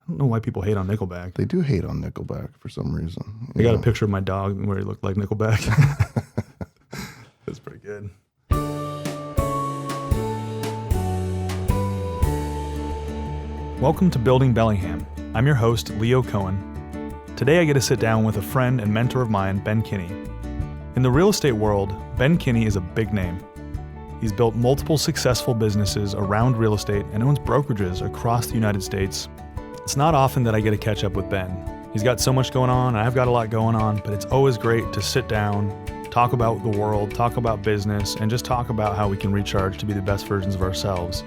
I don't know why people hate on Nickelback. They do hate on Nickelback for some reason. I got a picture of my dog where he looked like Nickelback. That's pretty good. Welcome to Building Bellingham. I'm your host, Leo Cohen. Today I get to sit down with a friend and mentor of mine, Ben Kinney. In the real estate world, Ben Kinney is a big name. He's built multiple successful businesses around real estate and owns brokerages across the United States. It's not often that I get to catch up with Ben. He's got so much going on, I've got a lot going on, but it's always great to sit down, talk about the world, talk about business, and just talk about how we can recharge to be the best versions of ourselves.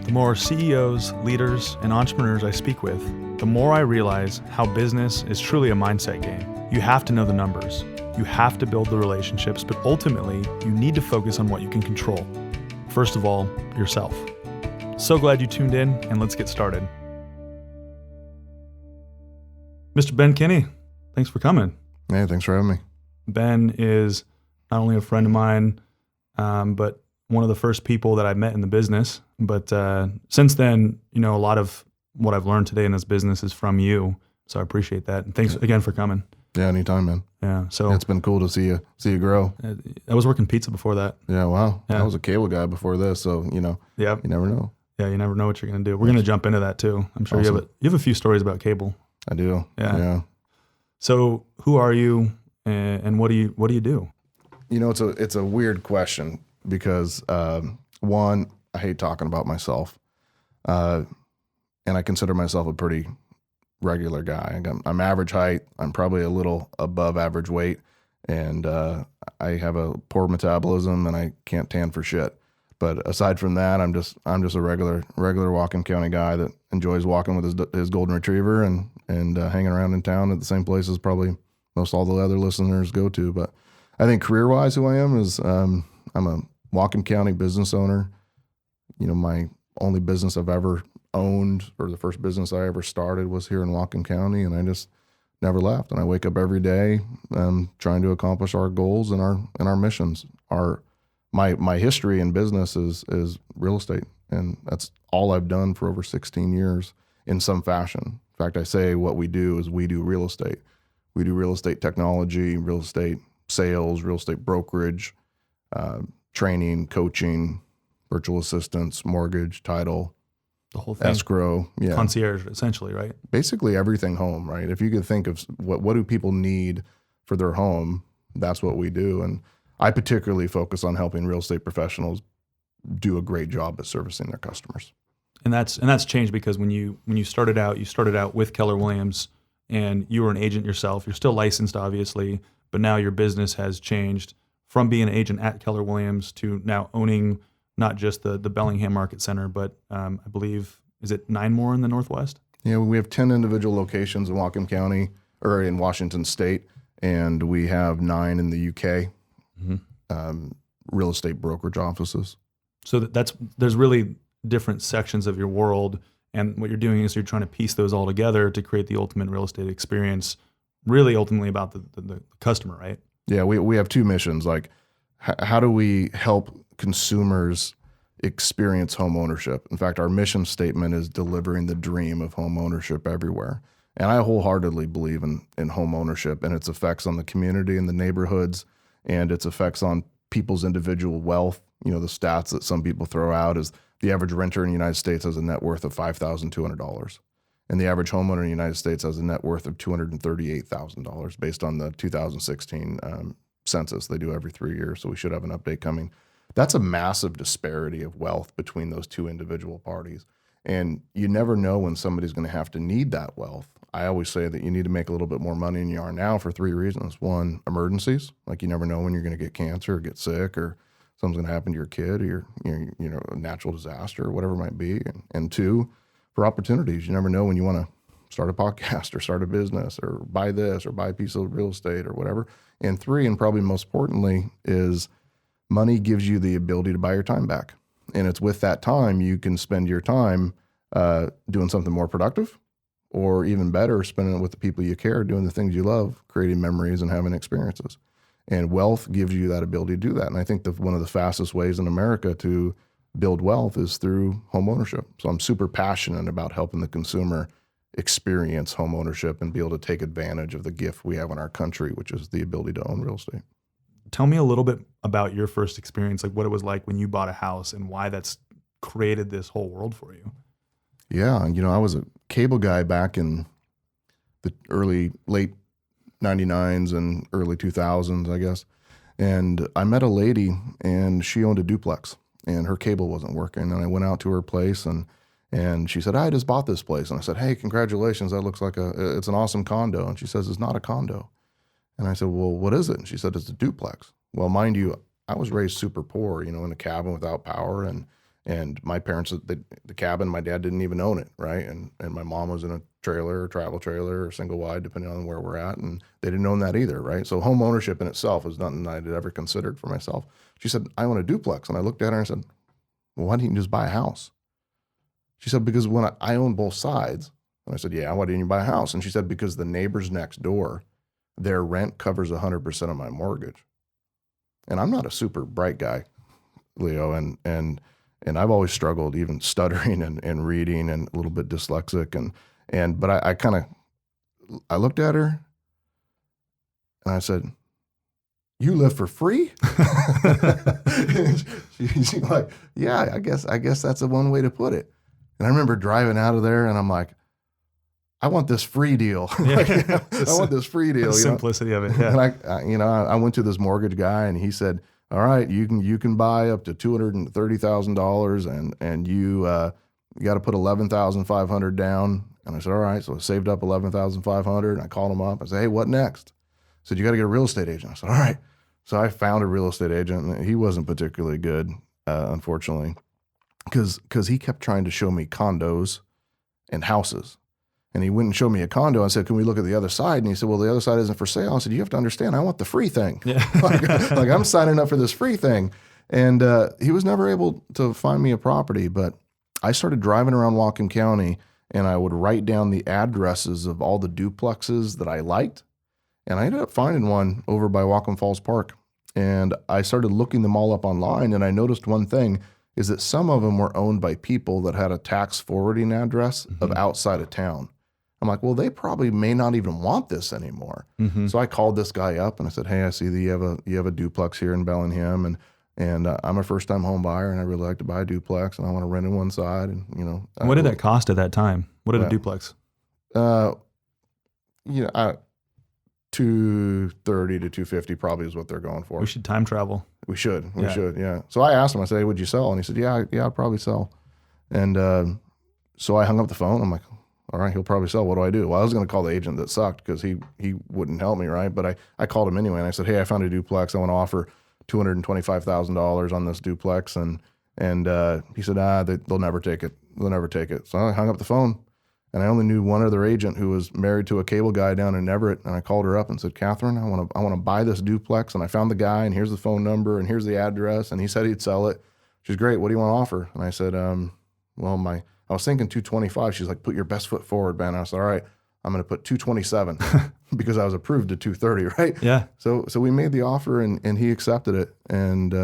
The more CEOs, leaders, and entrepreneurs I speak with, the more I realize how business is truly a mindset game. You have to know the numbers. You have to build the relationships, but ultimately, you need to focus on what you can control. First of all, yourself. So glad you tuned in, and let's get started. Mr. Ben Kinney, thanks for coming. Hey, thanks for having me. Ben is not only a friend of mine, but one of the first people that I met in the business. But since then, a lot of what I've learned today in this business is from you. So I appreciate that. And thanks again for coming. Yeah, anytime, man. Yeah. So it's been cool to see you grow. I was working pizza before that. Yeah, wow. Yeah. I was a cable guy before this, so Yeah. you never know. Yeah, you never know what you're gonna do. We're gonna jump into that too. I'm sure Awesome. you have a few stories about cable. I do. Yeah. So who are you, and what do you do? It's a weird question because one, I hate talking about myself, and I consider myself a pretty regular guy. I'm average height. I'm probably a little above average weight, and I have a poor metabolism, and I can't tan for shit. But aside from that, I'm just a regular Whatcom County guy that enjoys walking with his golden retriever and hanging around in town at the same places probably most all the other listeners go to. But I think career-wise, who I am is I'm a Whatcom County business owner. My only business I've ever owned, or the first business I ever started, was here in Whatcom County, and I just never left. And I wake up every day trying to accomplish our goals and our missions. My history in business is real estate, and that's all I've done for over 16 years in some fashion. In fact, I say what we do is we do real estate. We do real estate technology, real estate sales, real estate brokerage, training, coaching, virtual assistants, mortgage, title, the whole thing. Escrow. Yeah. Concierge, essentially, right? Basically everything home, right? If you could think of what do people need for their home, that's what we do. And I particularly focus on helping real estate professionals do a great job at servicing their customers. And that's changed because when you started out with Keller Williams, and you were an agent yourself. You're still licensed, obviously, but now your business has changed from being an agent at Keller Williams to now owning not just the Bellingham Market Center, but I believe, is it 9 more in the Northwest? Yeah, we have 10 individual locations in Whatcom County, or in Washington State, and we have 9 in the UK. Real estate brokerage offices. So there's really different sections of your world, and what you're doing is you're trying to piece those all together to create the ultimate real estate experience, really ultimately about the customer, right? Yeah, we have 2 missions. Like, how do we help consumers experience home ownership? In fact, our mission statement is delivering the dream of home ownership everywhere. And I wholeheartedly believe in home ownership and its effects on the community and the neighborhoods, and its effects on people's individual wealth. The stats that some people throw out is the average renter in the United States has a net worth of $5,200. And the average homeowner in the United States has a net worth of $238,000 based on the 2016 census. They do every 3 years, so we should have an update coming. That's a massive disparity of wealth between those 2 individual parties. And you never know when somebody's going to have to need that wealth. I always say that you need to make a little bit more money than you are now for 3 reasons. 1, emergencies. Like, you never know when you're going to get cancer or get sick, or something's going to happen to your kid, or a natural disaster or whatever it might be. And 2, for opportunities. You never know when you want to start a podcast or start a business or buy this or buy a piece of real estate or whatever. And 3, and probably most importantly, is money gives you the ability to buy your time back. And it's with that time you can spend your time doing something more productive, or even better, spending it with the people you care, doing the things you love, creating memories and having experiences. And wealth gives you that ability to do that. And I think one of the fastest ways in America to build wealth is through home ownership. So I'm super passionate about helping the consumer experience home ownership and be able to take advantage of the gift we have in our country, which is the ability to own real estate. Tell me a little bit about your first experience, like what it was like when you bought a house and why that's created this whole world for you. Yeah, and I was a cable guy back in the late 99s and early 2000s, I guess. And I met a lady, and she owned a duplex, and her cable wasn't working. And I went out to her place, and she said, I just bought this place. And I said, hey, congratulations. That looks like it's an awesome condo. And she says, it's not a condo. And I said, well, what is it? And she said, it's a duplex. Well, mind you, I was raised super poor, in a cabin without power. And my parents, the cabin, my dad didn't even own it, right? And my mom was in a trailer or travel trailer or single wide, depending on where we're at. And they didn't own that either, right? So home ownership in itself was nothing I had ever considered for myself. She said, I own a duplex. And I looked at her and said, well, why didn't you just buy a house? She said, because when I own both sides. And I said, yeah, why didn't you buy a house? And she said, because the neighbors next door, their rent covers 100% of my mortgage. And I'm not a super bright guy, Leo, and I've always struggled, even stuttering and reading and a little bit dyslexic. But I looked at her and I said, you live for free? She's like, yeah, I guess that's the one way to put it. And I remember driving out of there and I'm like, I want this free deal. I want this free deal. The simplicity of it. Yeah. And I went to this mortgage guy and he said, all right, you can buy up to $230,000 and you got to put $11,500 down. And I said, all right. So I saved up $11,500 and I called him up. I said, hey, what next? He said, you got to get a real estate agent. I said, all right. So I found a real estate agent and he wasn't particularly good, unfortunately, because he kept trying to show me condos and houses. And he wouldn't show me a condo. I said, can we look at the other side? And he said, well, the other side isn't for sale. I said, you have to understand, I want the free thing. Yeah. like I'm signing up for this free thing. And he was never able to find me a property, but I started driving around Whatcom County and I would write down the addresses of all the duplexes that I liked. And I ended up finding one over by Whatcom Falls Park. And I started looking them all up online. And I noticed one thing is that some of them were owned by people that had a tax forwarding address of outside of town. I'm like, well, they probably may not even want this anymore. Mm-hmm. So I called this guy up and I said, hey, I see that you have a duplex here in Bellingham, and I'm a first time home buyer and I really like to buy a duplex and I want to rent in one side. And what did that cost at that time? What did a duplex? $230 to $250 probably is what they're going for. We should time travel. We should. Yeah. So I asked him. I said, hey, would you sell? And he said, yeah, I'd probably sell. And so I hung up the phone. I'm like, all right, he'll probably sell. What do I do? Well, I was going to call the agent that sucked because he wouldn't help me, right? But I called him anyway, and I said, hey, I found a duplex. I want to offer $225,000 on this duplex. And he said, they'll never take it. They'll never take it. So I hung up the phone, and I only knew one other agent who was married to a cable guy down in Everett. And I called her up and said, Catherine, I want to buy this duplex. And I found the guy, and here's the phone number, and here's the address. And he said he'd sell it. She's great. What do you want to offer? And I said, I was thinking 225. She's like, put your best foot forward, Ben. I said, all right, I'm going to put 227 because I was approved to 230, right? Yeah. So we made the offer and he accepted it. And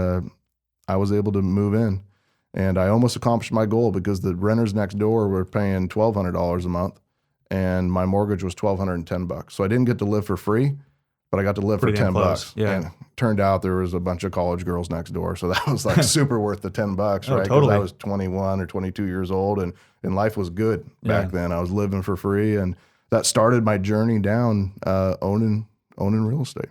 I was able to move in. And I almost accomplished my goal because the renters next door were paying $1,200 a month and my mortgage was $1,210. So I didn't get to live for free, but I got to live for $10. Yeah. And it turned out there was a bunch of college girls next door. So that was like super worth the $10, right? Because Totally. I was 21 or 22 years old and life was good back then. I was living for free. And that started my journey down owning real estate.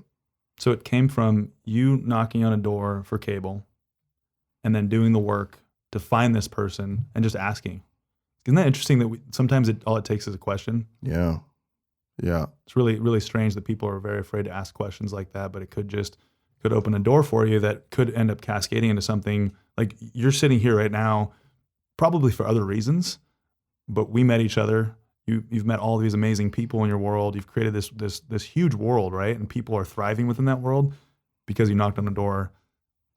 So it came from you knocking on a door for cable and then doing the work to find this person and just asking. Isn't that interesting that sometimes all it takes is a question? Yeah. Yeah. It's really, really strange that people are very afraid to ask questions like that, but it could open a door for you that could end up cascading into something like you're sitting here right now, probably for other reasons, but we met each other. You've met all these amazing people in your world. You've created this huge world, right? And people are thriving within that world because you knocked on the door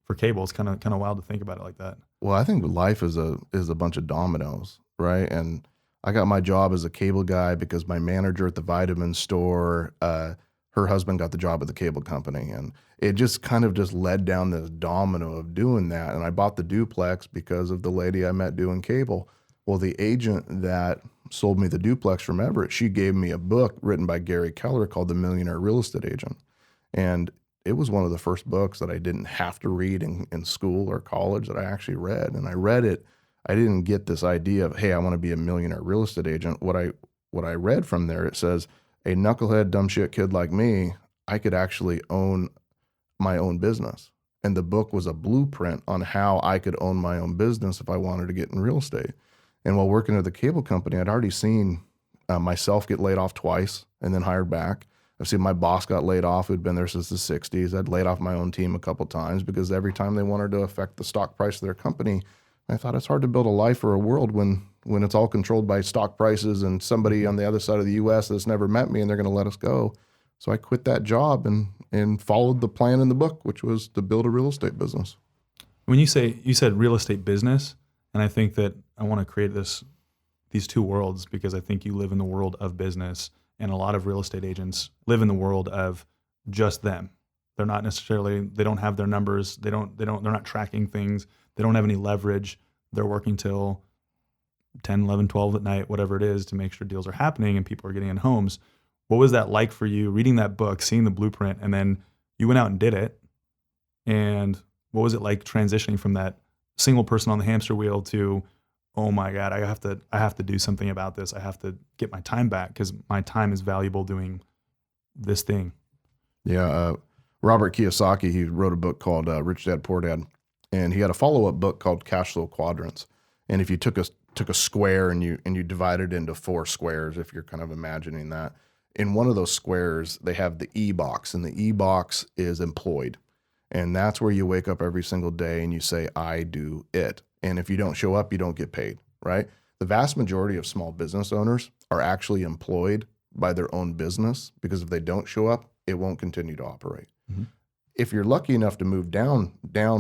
for cable. It's kind of wild to think about it like that. Well, I think life is a bunch of dominoes, right? And I got my job as a cable guy because my manager at the vitamin store, her husband got the job at the cable company. And it just kind of just led down this domino of doing that. And I bought the duplex because of the lady I met doing cable. Well, the agent that sold me the duplex from Everett, she gave me a book written by Gary Keller called The Millionaire Real Estate Agent. And it was one of the first books that I didn't have to read in school or college that I actually read. And I read it. I didn't get this idea of, hey, I want to be a millionaire real estate agent. What I read from there, it says, a knucklehead, dumb shit kid like me, I could actually own my own business. And the book was a blueprint on how I could own my own business if I wanted to get in real estate. And while working at the cable company, I'd already seen myself get laid off twice and then hired back. I've seen my boss got laid off who'd been there since the 60s. I'd laid off my own team a couple times because every time they wanted to affect the stock price of their company, I thought it's hard to build a life or a world when it's all controlled by stock prices and somebody on the other side of the U.S. that's never met me and they're going to let us go. So I quit that job and followed the plan in the book, which was to build a real estate business. When you said real estate business, and I think that I want to create these two worlds because I think you live in the world of business, and a lot of real estate agents live in the world of just them. They're not necessarily, they don't have their numbers. They're not tracking things. They don't have any leverage. They're working till 10, 11, 12 at night, whatever it is, to make sure deals are happening and people are getting in homes. What was that like for you reading that book, seeing the blueprint, and then you went out and did it? And what was it like transitioning from that single person on the hamster wheel to, oh my God, I have to do something about this. I have to get my time back because my time is valuable doing this thing. Yeah. Robert Kiyosaki, he wrote a book called Rich Dad, Poor Dad. And he had a follow-up book called Cash Flow Quadrants. And if you took a square and you divided it into 4 squares, if you're kind of imagining that, in one of those squares, they have the E box, and the E box is employed. And that's where you wake up every single day and you say, I do it. And if you don't show up, you don't get paid, right? The vast majority of small business owners are actually employed by their own business because if they don't show up, it won't continue to operate. Mm-hmm. If you're lucky enough to move down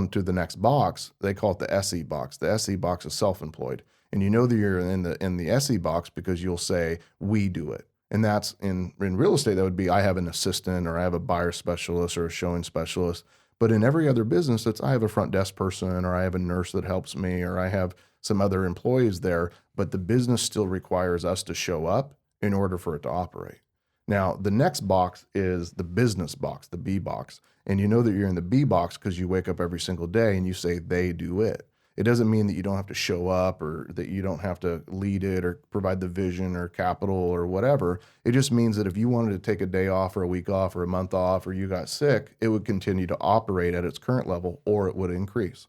to the next box, they call it the SE box. The SE box is self-employed. And you know that you're in the SE box because you'll say, we do it. And that's in real estate, that would be, I have an assistant or I have a buyer specialist or a showing specialist. But in every other business, it's I have a front desk person or I have a nurse that helps me or I have some other employees there. But the business still requires us to show up in order for it to operate. Now, the next box is the business box, the B box. And you know that you're in the B box because you wake up every single day and you say, they do it. It doesn't mean that you don't have to show up or that you don't have to lead it or provide the vision or capital or whatever. It just means that if you wanted to take a day off or a week off or a month off or you got sick, it would continue to operate at its current level or it would increase.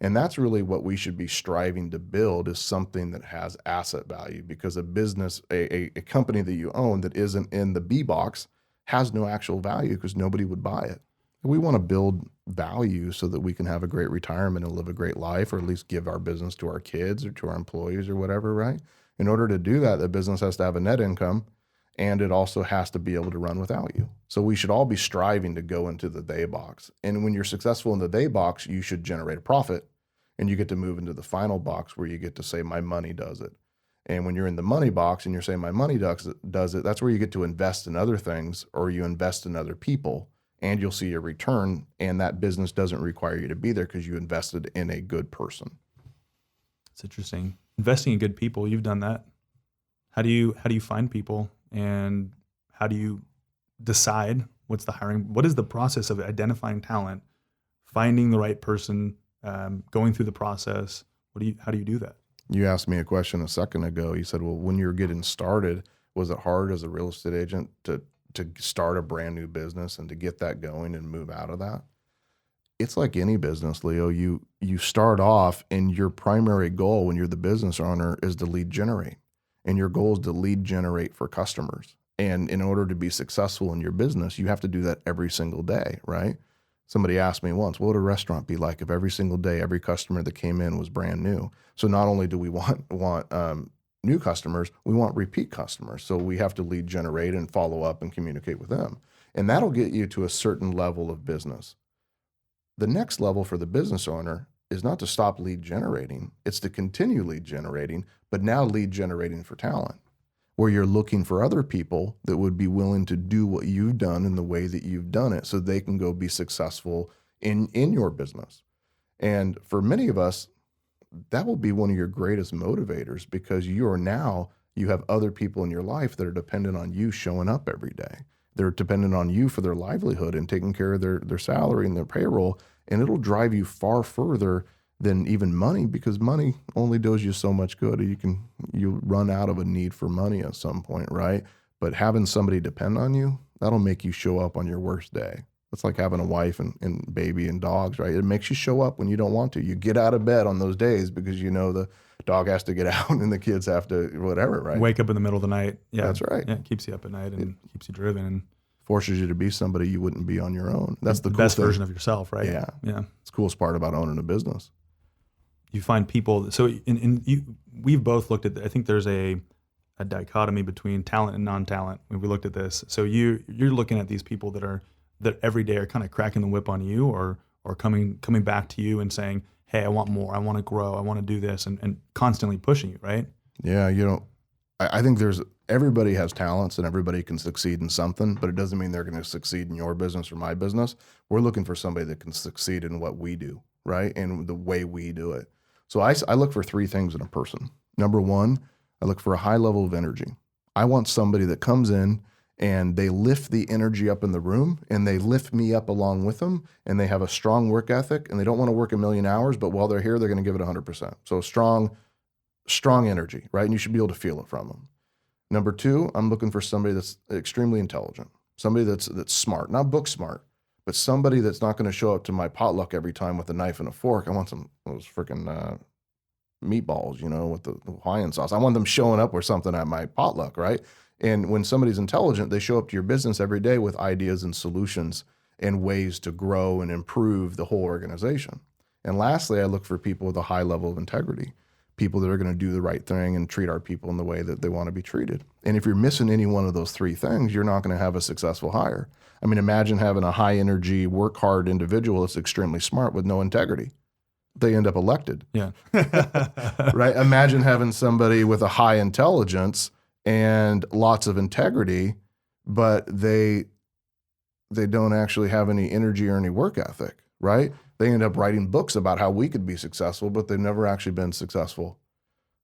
And that's really what we should be striving to build, is something that has asset value, because a business, a company that you own that isn't in the B box has no actual value because nobody would buy it. We want to build value so that we can have a great retirement and live a great life, or at least give our business to our kids or to our employees or whatever, right? In order to do that, the business has to have a net income and it also has to be able to run without you. So we should all be striving to go into the they box. And when you're successful in the they box, you should generate a profit and you get to move into the final box where you get to say, my money does it. And when you're in the money box and you're saying my money does it, that's where you get to invest in other things or you invest in other people. And you'll see a return, and that business doesn't require you to be there because you invested in a good person. It's interesting. Investing in good people, you've done that. How do you find people, and how do you decide what is the process of identifying talent, finding the right person, going through the process? How do you do that? You asked me a question a second ago. You said, well, when you're getting started, was it hard as a real estate agent to start a brand new business and to get that going and move out of that? It's like any business, Leo. You start off and your primary goal when you're the business owner is to lead generate. And your goal is to lead generate for customers. And in order to be successful in your business, you have to do that every single day, right? Somebody asked me once, what would a restaurant be like if every single day, every customer that came in was brand new? So not only do we want new customers, we want repeat customers. So we have to lead generate and follow up and communicate with them. And that'll get you to a certain level of business. The next level for the business owner is not to stop lead generating. It's to continue lead generating, but now lead generating for talent, where you're looking for other people that would be willing to do what you've done in the way that you've done it so they can go be successful in your business. And for many of us, that will be one of your greatest motivators because you are now You have other people in your life that are dependent on you showing up every day. They're dependent on you for their livelihood and taking care of their salary and their payroll. And it'll drive you far further than even money, because money only does you so much good. You run out of a need for money at some point, right? But having somebody depend on you, that'll make you show up on your worst day. It's like having a wife and baby and dogs, right? It makes you show up when you don't want to. You get out of bed on those days because you know the dog has to get out and the kids have to whatever, right? Wake up in the middle of the night. Yeah, that's right. Yeah, it keeps you up at night and keeps you driven and forces you to be somebody you wouldn't be on your own. That's the cool best thing. version of yourself, right? Yeah. Yeah. It's the coolest part about owning a business. You find people. So we've both looked at. I think there's a dichotomy between talent and non-talent when we looked at this. So you're looking at these people that every day are kind of cracking the whip on you or coming back to you and saying, hey, I want more, I want to grow, I want to do this, and constantly pushing you, right? Yeah, I think everybody has talents and everybody can succeed in something, but it doesn't mean they're going to succeed in your business or my business. We're looking for somebody that can succeed in what we do, right? And the way we do it. So I look for three things in a person. Number one, I look for a high level of energy. I want somebody that comes in and they lift the energy up in the room and they lift me up along with them, and they have a strong work ethic and they don't want to work 1,000,000 hours, but while they're here, they're going to give it 100%. So strong energy, right? And you should be able to feel it from them. Number two, I'm looking for somebody that's extremely intelligent, somebody that's smart, not book smart, but somebody that's not going to show up to my potluck every time with a knife and a fork. I want those freaking meatballs, with the Hawaiian sauce. I want them showing up with something at my potluck, right? And when somebody's intelligent, they show up to your business every day with ideas and solutions and ways to grow and improve the whole organization. And lastly, I look for people with a high level of integrity, people that are going to do the right thing and treat our people in the way that they want to be treated. And if you're missing any one of those three things, you're not going to have a successful hire. I mean, imagine having a high energy, work hard individual that's extremely smart with no integrity. They end up elected. Yeah. Right? Imagine having somebody with a high intelligence and lots of integrity, but they don't actually have any energy or any work ethic, right? They end up writing books about how we could be successful, but they've never actually been successful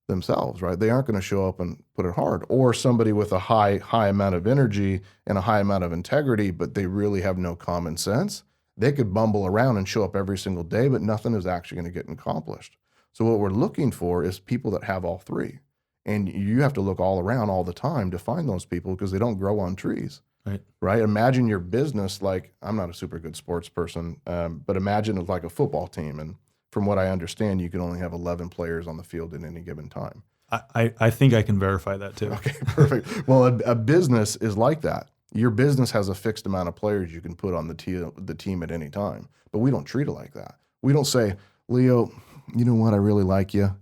themselves, right? They aren't going to show up and put it hard. Or somebody with a high amount of energy and a high amount of integrity, but they really have no common sense. They could bumble around and show up every single day, but nothing is actually going to get accomplished. So what we're looking for is people that have all three. And you have to look all around all the time to find those people, because they don't grow on trees. Right? Imagine your business like, I'm not a super good sports person, but imagine it's like a football team. And from what I understand, you can only have 11 players on the field at any given time. I think I can verify that too. Okay, perfect. Well, a business is like that. Your business has a fixed amount of players you can put on the team at any time. But we don't treat it like that. We don't say, Leo, you know what? I really like you.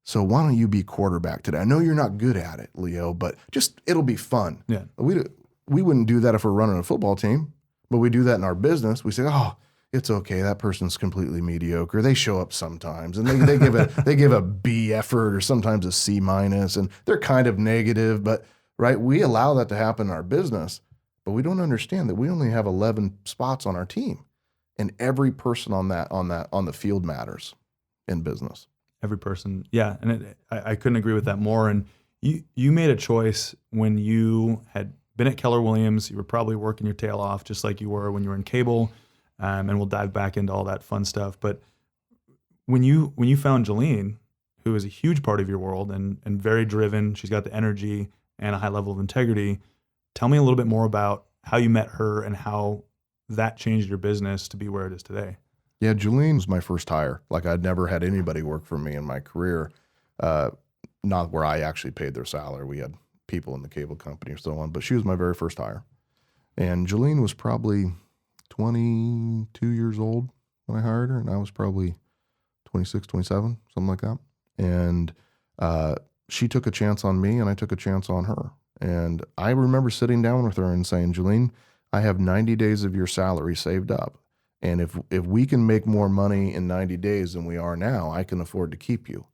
So why don't you be quarterback today? I know you're not good at it, Leo, but it'll be fun. Yeah. We wouldn't do that if we're running a football team, but we do that in our business. We say, oh, it's okay. That person's completely mediocre. They show up sometimes and they give a B effort or sometimes a C minus, and they're kind of negative, but right. We allow that to happen in our business, but we don't understand that we only have 11 spots on our team, and every person on the field matters in business. Every person. Yeah. And I couldn't agree with that more. And you made a choice when you had been at Keller Williams. You were probably working your tail off just like you were when you were in cable. And we'll dive back into all that fun stuff. But when you found Jolene, who is a huge part of your world and very driven, she's got the energy and a high level of integrity. Tell me a little bit more about how you met her and how that changed your business to be where it is today. Yeah, Jolene was my first hire. Like, I'd never had anybody work for me in my career, not where I actually paid their salary. We had people in the cable company or so on, but she was my very first hire. And Jolene was probably 22 years old when I hired her, and I was probably 26, 27, something like that. And she took a chance on me, and I took a chance on her. And I remember sitting down with her and saying, Jolene, I have 90 days of your salary saved up. And if we can make more money in 90 days than we are now, I can afford to keep you.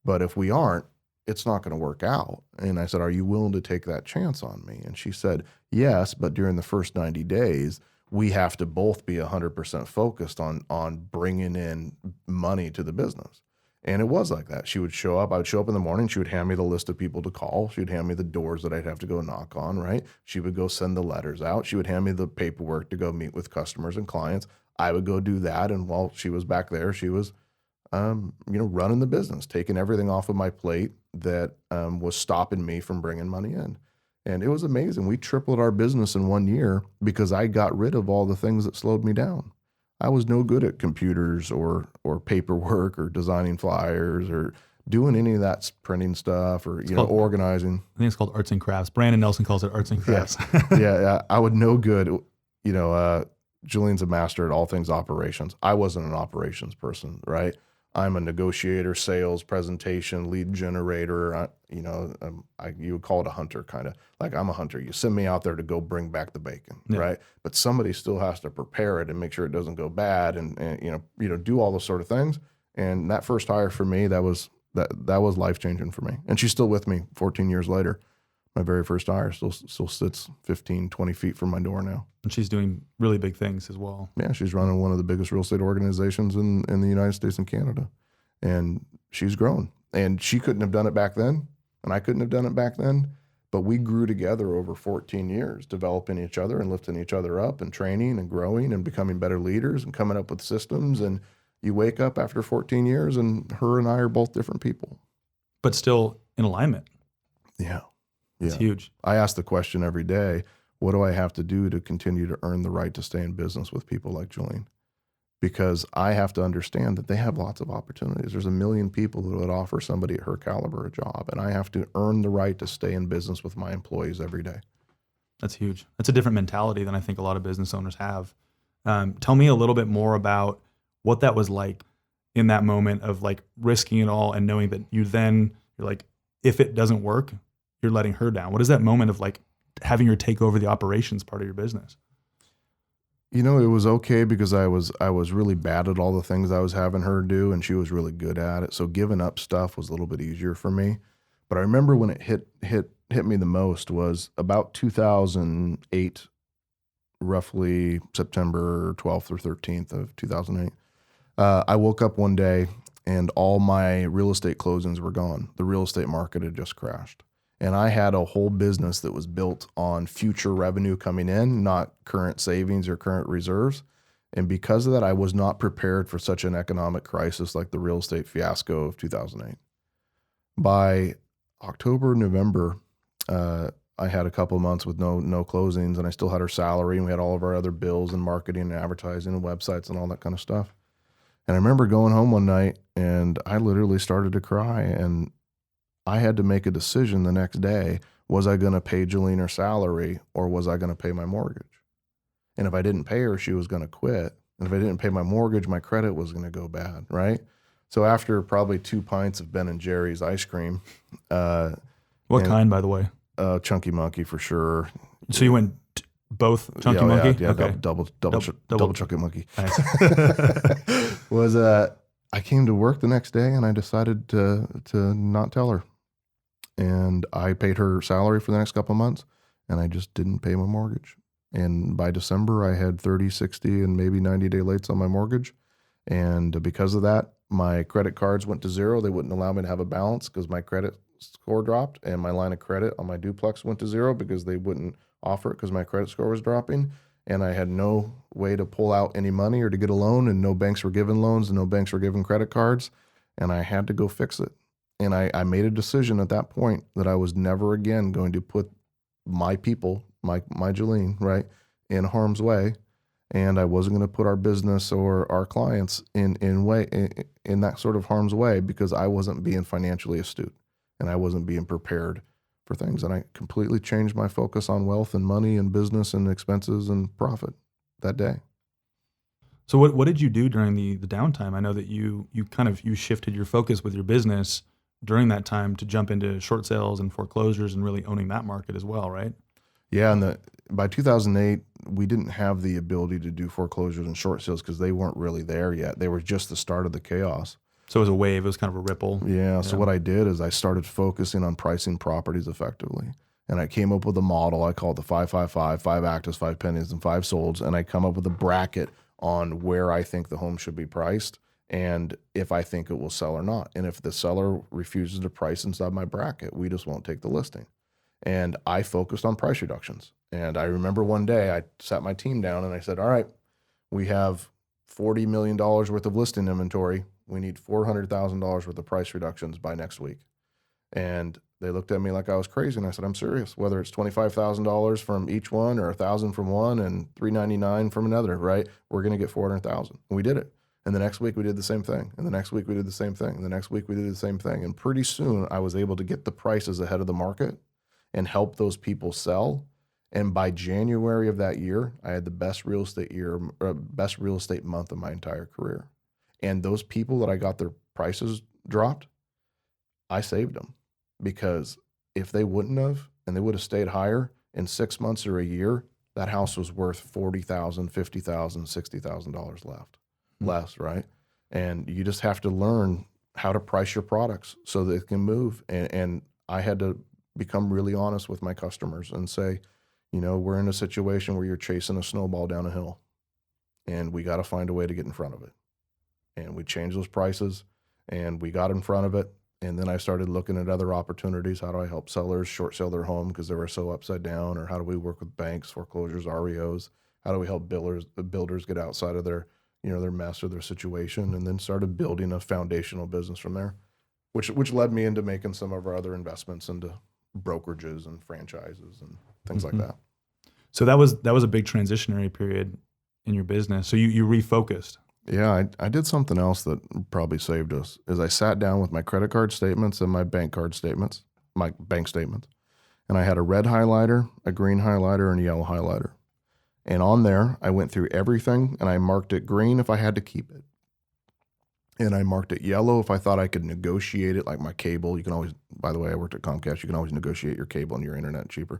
But if we aren't, it's not going to work out. And I said, are you willing to take that chance on me? And she said, yes, but during the first 90 days, we have to both be 100% focused on bringing in money to the business. And it was like that. She would show up. I would show up in the morning. She would hand me the list of people to call. She would hand me the doors that I'd have to go knock on, right? She would go send the letters out. She would hand me the paperwork to go meet with customers and clients. I would go do that. And while she was back there, she was, running the business, taking everything off of my plate that was stopping me from bringing money in. And it was amazing. We tripled our business in 1 year because I got rid of all the things that slowed me down. I was no good at computers or paperwork or designing flyers or doing any of that printing stuff or organizing. I think it's called arts and crafts. Brandon Nelson calls it arts and crafts. Yeah, I would no good. Julian's a master at all things operations. I wasn't an operations person, right? I'm a negotiator, sales, presentation, lead generator. You would call it a hunter, kind of like I'm a hunter. You send me out there to go bring back the bacon, right? But somebody still has to prepare it and make sure it doesn't go bad, and do all those sort of things. And that first hire for me, that was life changing for me. And she's still with me 14 years later. My very first hire still sits 15, 20 feet from my door now. And she's doing really big things as well. Yeah, she's running one of the biggest real estate organizations in the United States and Canada. And she's grown. And she couldn't have done it back then, and I couldn't have done it back then. But we grew together over 14 years, developing each other and lifting each other up and training and growing and becoming better leaders and coming up with systems. And you wake up after 14 years and her and I are both different people. But still in alignment. Yeah. It's huge. I ask the question every day, what do I have to do to continue to earn the right to stay in business with people like Julian? Because I have to understand that they have lots of opportunities. There's a million people who would offer somebody at her caliber a job, and I have to earn the right to stay in business with my employees every day. That's huge. That's a different mentality than I think a lot of business owners have. Tell me a little bit more about what that was like in that moment of like risking it all and knowing that you're like, if it doesn't work, you're letting her down. What is that moment of like having her take over the operations part of your business? It was okay because I was really bad at all the things I was having her do, and she was really good at it. So giving up stuff was a little bit easier for me. But I remember when it hit me the most was about 2008, roughly September 12th or 13th of 2008. I woke up one day and all my real estate closings were gone. The real estate market had just crashed. And I had a whole business that was built on future revenue coming in, not current savings or current reserves. And because of that, I was not prepared for such an economic crisis like the real estate fiasco of 2008. By October, November, I had a couple of months with no closings, and I still had her salary, and we had all of our other bills and marketing and advertising and websites and all that kind of stuff. And I remember going home one night, and I literally started to cry, and I had to make a decision the next day. Was I going to pay Jolene her salary, or was I going to pay my mortgage? And if I didn't pay her, she was going to quit. And if I didn't pay my mortgage, my credit was going to go bad, right? So after probably 2 pints of Ben & Jerry's ice cream. What kind, by the way? Chunky Monkey for sure. So you went both Chunky Monkey? Yeah, okay. double Chunky Monkey. Nice. I came to work the next day and I decided to not tell her. And I paid her salary for the next couple of months, and I just didn't pay my mortgage. And by December, I had 30, 60, and maybe 90-day lates on my mortgage. And because of that, my credit cards went to zero. They wouldn't allow me to have a balance because my credit score dropped, and my line of credit on my duplex went to zero because they wouldn't offer it because my credit score was dropping. And I had no way to pull out any money or to get a loan, and no banks were giving loans and no banks were giving credit cards. And I had to go fix it. And I made a decision at that point that I was never again going to put my people, my Jolene, right, in harm's way. And I wasn't going to put our business or our clients in that sort of harm's way because I wasn't being financially astute and I wasn't being prepared for things. And I completely changed my focus on wealth and money and business and expenses and profit that day. So what did you do during the downtime? I know that you shifted your focus with your business during that time to jump into short sales and foreclosures and really owning that market as well, right? Yeah, and by 2008, we didn't have the ability to do foreclosures and short sales because they weren't really there yet. They were just the start of the chaos. So it was a wave, it was kind of a ripple. Yeah, so what I did is I started focusing on pricing properties effectively. And I came up with a model, I call it the 5-5-5, 5 actives, 5 pennies, and 5 solds. And I come up with a bracket on where I think the home should be priced. and if I think it will sell or not. And if the seller refuses to price inside my bracket, we just won't take the listing. And I focused on price reductions. And I remember one day I sat my team down and I said, all right, we have $40 million worth of listing inventory. We need $400,000 worth of price reductions by next week. And they looked at me like I was crazy. And I said, I'm serious, whether it's $25,000 from each one or $1,000 from one and $399 from another, right? We're going to get $400,000. And we did it. And the next week we did the same thing. And the next week we did the same thing. And the next week we did the same thing. And pretty soon I was able to get the prices ahead of the market and help those people sell. And by January of that year, I had the best real estate month of my entire career. And those people that I got their prices dropped, I saved them, because if they wouldn't have, and they would have stayed higher, in 6 months or a year, that house was worth $40,000, $50,000, $60,000 less, right? And you just have to learn how to price your products so that it can move. And I had to become really honest with my customers and say, we're in a situation where you're chasing a snowball down a hill, and we got to find a way to get in front of it. And we changed those prices, and we got in front of it. And then I started looking at other opportunities. How do I help sellers short sell their home because they were so upside down? Or how do we work with banks, foreclosures, REOs? How do we help builders get outside of their mess or their situation? And then started building a foundational business from there, which led me into making some of our other investments into brokerages and franchises and things like that. So that was a big transitionary period in your business. So you refocused. Yeah, I did something else that probably saved us. Is I sat down with my credit card statements and my bank statements, and I had a red highlighter, a green highlighter, and a yellow highlighter. And on there, I went through everything, and I marked it green if I had to keep it. And I marked it yellow if I thought I could negotiate it, like my cable. You can always, by the way, I worked at Comcast. You can always negotiate your cable and your internet cheaper,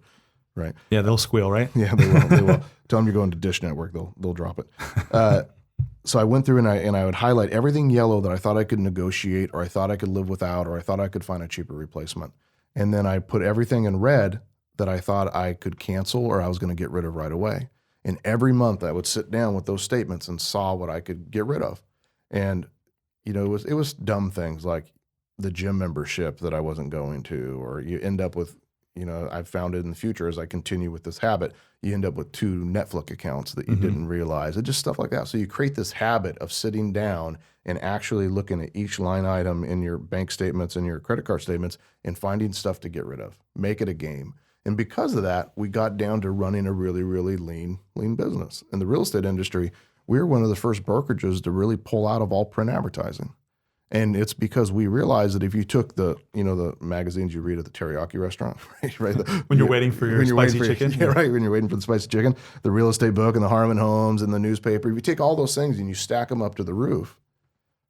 right? Yeah, they'll squeal, right? Yeah, they will. They will. Tell them you're going to Dish Network. They'll drop it. So I went through and I would highlight everything yellow that I thought I could negotiate, or I thought I could live without, or I thought I could find a cheaper replacement. And then I put everything in red that I thought I could cancel or I was going to get rid of right away. And every month I would sit down with those statements and saw what I could get rid of. And it was dumb things like the gym membership that I wasn't going to, or you end up with, I've found it in the future as I continue with this habit, you end up with 2 Netflix accounts that you didn't realize. It's just stuff like that. So you create this habit of sitting down and actually looking at each line item in your bank statements and your credit card statements and finding stuff to get rid of. Make it a game. And because of that, we got down to running a really, really lean business. In the real estate industry, we were one of the first brokerages to really pull out of all print advertising. And it's because we realized that if you took the magazines you read at the teriyaki restaurant, right? When you're waiting for your spicy chicken. Yeah, right. When you're waiting for the spicy chicken, the real estate book and the Harmon Homes and the newspaper, if you take all those things and you stack them up to the roof,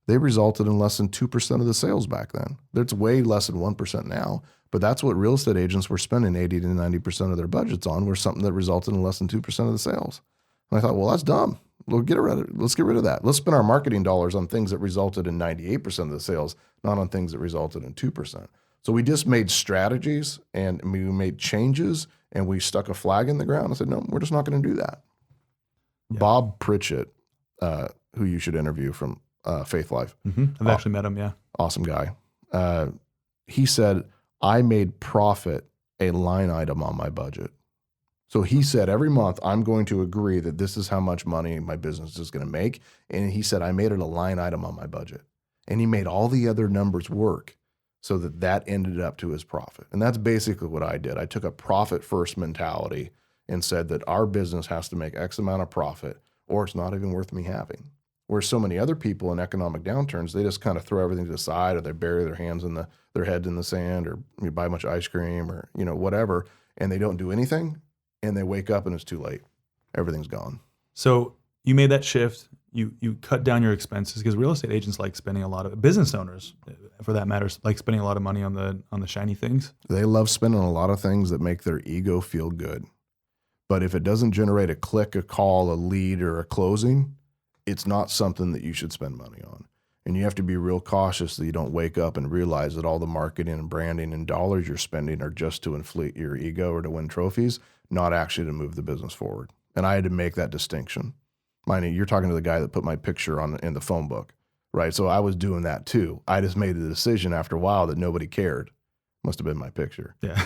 they resulted in less than 2% of the sales back then. It's way less than 1% now. But that's what real estate agents were spending 80 to 90% of their budgets on, was something that resulted in less than 2% of the sales. And I thought, well, that's dumb. Let's get rid of that. Let's spend our marketing dollars on things that resulted in 98% of the sales, not on things that resulted in 2%. So we just made strategies and we made changes and we stuck a flag in the ground and said, no, we're just not going to do that. Yeah. Bob Pritchett, who you should interview from Faith Life. I've actually met him, yeah. Awesome guy. He said, I made profit a line item on my budget. So he said, every month I'm going to agree that this is how much money my business is going to make. And he said, I made it a line item on my budget. And he made all the other numbers work so that ended up to his profit. And that's basically what I did. I took a profit first mentality and said that our business has to make X amount of profit or it's not even worth me having. Where so many other people in economic downturns, they just kind of throw everything to the side, or they bury their hands in their heads in the sand, or you buy a bunch of ice cream, or whatever, and they don't do anything, and they wake up and it's too late. Everything's gone. So you made that shift. You cut down your expenses, because real estate agents like spending a lot of, business owners, for that matter, like spending a lot of money on the shiny things. They love spending a lot of things that make their ego feel good. But if it doesn't generate a click, a call, a lead, or a closing, it's not something that you should spend money on. And you have to be real cautious that you don't wake up and realize that all the marketing and branding and dollars you're spending are just to inflate your ego or to win trophies, not actually to move the business forward. And I had to make that distinction. Mind you, you're talking to the guy that put my picture in the phone book, right? So I was doing that too. I just made the decision after a while that nobody cared. Must have been my picture. Yeah.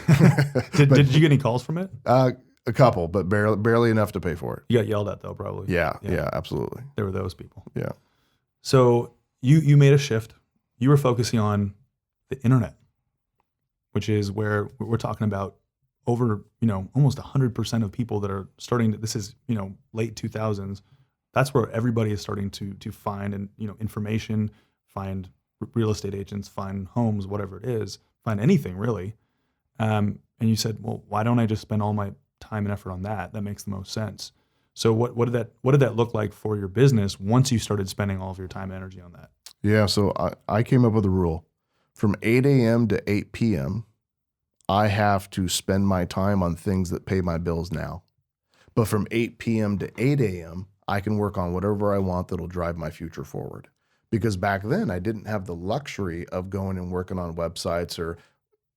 Did you get any calls from it? A couple, but barely enough to pay for it. You got yelled at though, probably. Yeah, absolutely. There were those people. Yeah. So you made a shift. You were focusing on the internet, which is where we're talking about over, almost 100% of people that are starting to, this is, late 2000s. That's where everybody is starting to find and, information, find real estate agents, find homes, whatever it is, find anything really. And you said, well, why don't I just spend all my time and effort on that? That makes the most sense. So what did that look like for your business once you started spending all of your time and energy on that? Yeah. So I came up with a rule from 8 a.m. to 8 p.m. I have to spend my time on things that pay my bills now. But from 8 p.m. to 8 a.m., I can work on whatever I want that'll drive my future forward. Because back then I didn't have the luxury of going and working on websites or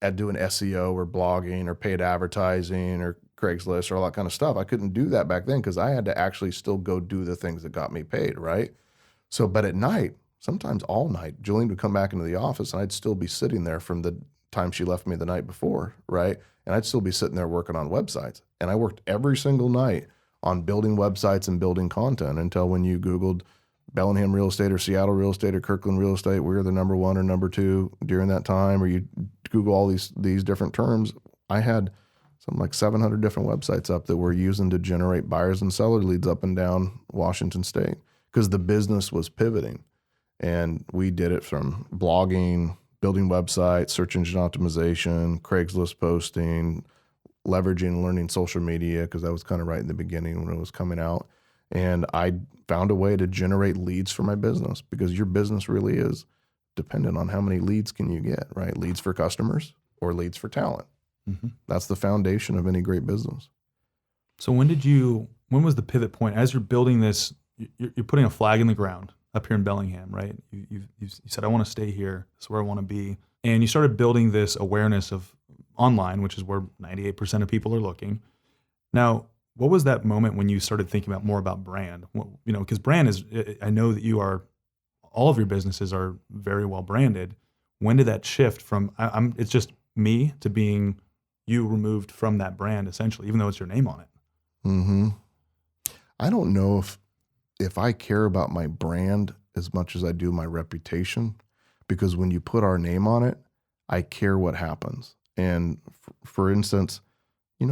at doing SEO or blogging or paid advertising or Craigslist or all that kind of stuff. I couldn't do that back then because I had to actually still go do the things that got me paid, right? So, but at night, sometimes all night, Julian would come back into the office and I'd still be sitting there from the time she left me the night before, right? And I'd still be sitting there working on websites. And I worked every single night on building websites and building content until when you Googled Bellingham real estate or Seattle real estate or Kirkland real estate, we were the number one or number two during that time, or you Google all these different terms. I had something like 700 different websites up that we're using to generate buyers and seller leads up and down Washington State because the business was pivoting. And we did it from blogging, building websites, search engine optimization, Craigslist posting, leveraging, learning social media, because that was kind of right in the beginning when it was coming out. And I found a way to generate leads for my business because your business really is dependent on how many leads can you get, right? Leads for customers or leads for talent. Mm-hmm. That's the foundation of any great business. So when was the pivot point? As you're building this, you're putting a flag in the ground up here in Bellingham, right? You said, I want to stay here. This is where I want to be. And you started building this awareness of online, which is where 98% of people are looking. Now, what was that moment when you started thinking more about brand? Because brand is, I know that all of your businesses are very well branded. When did that shift from, it's just me to being you removed from that brand essentially, even though it's your name on it? Mm-hmm. I don't know if I care about my brand as much as I do my reputation, because when you put our name on it, I care what happens. And for instance,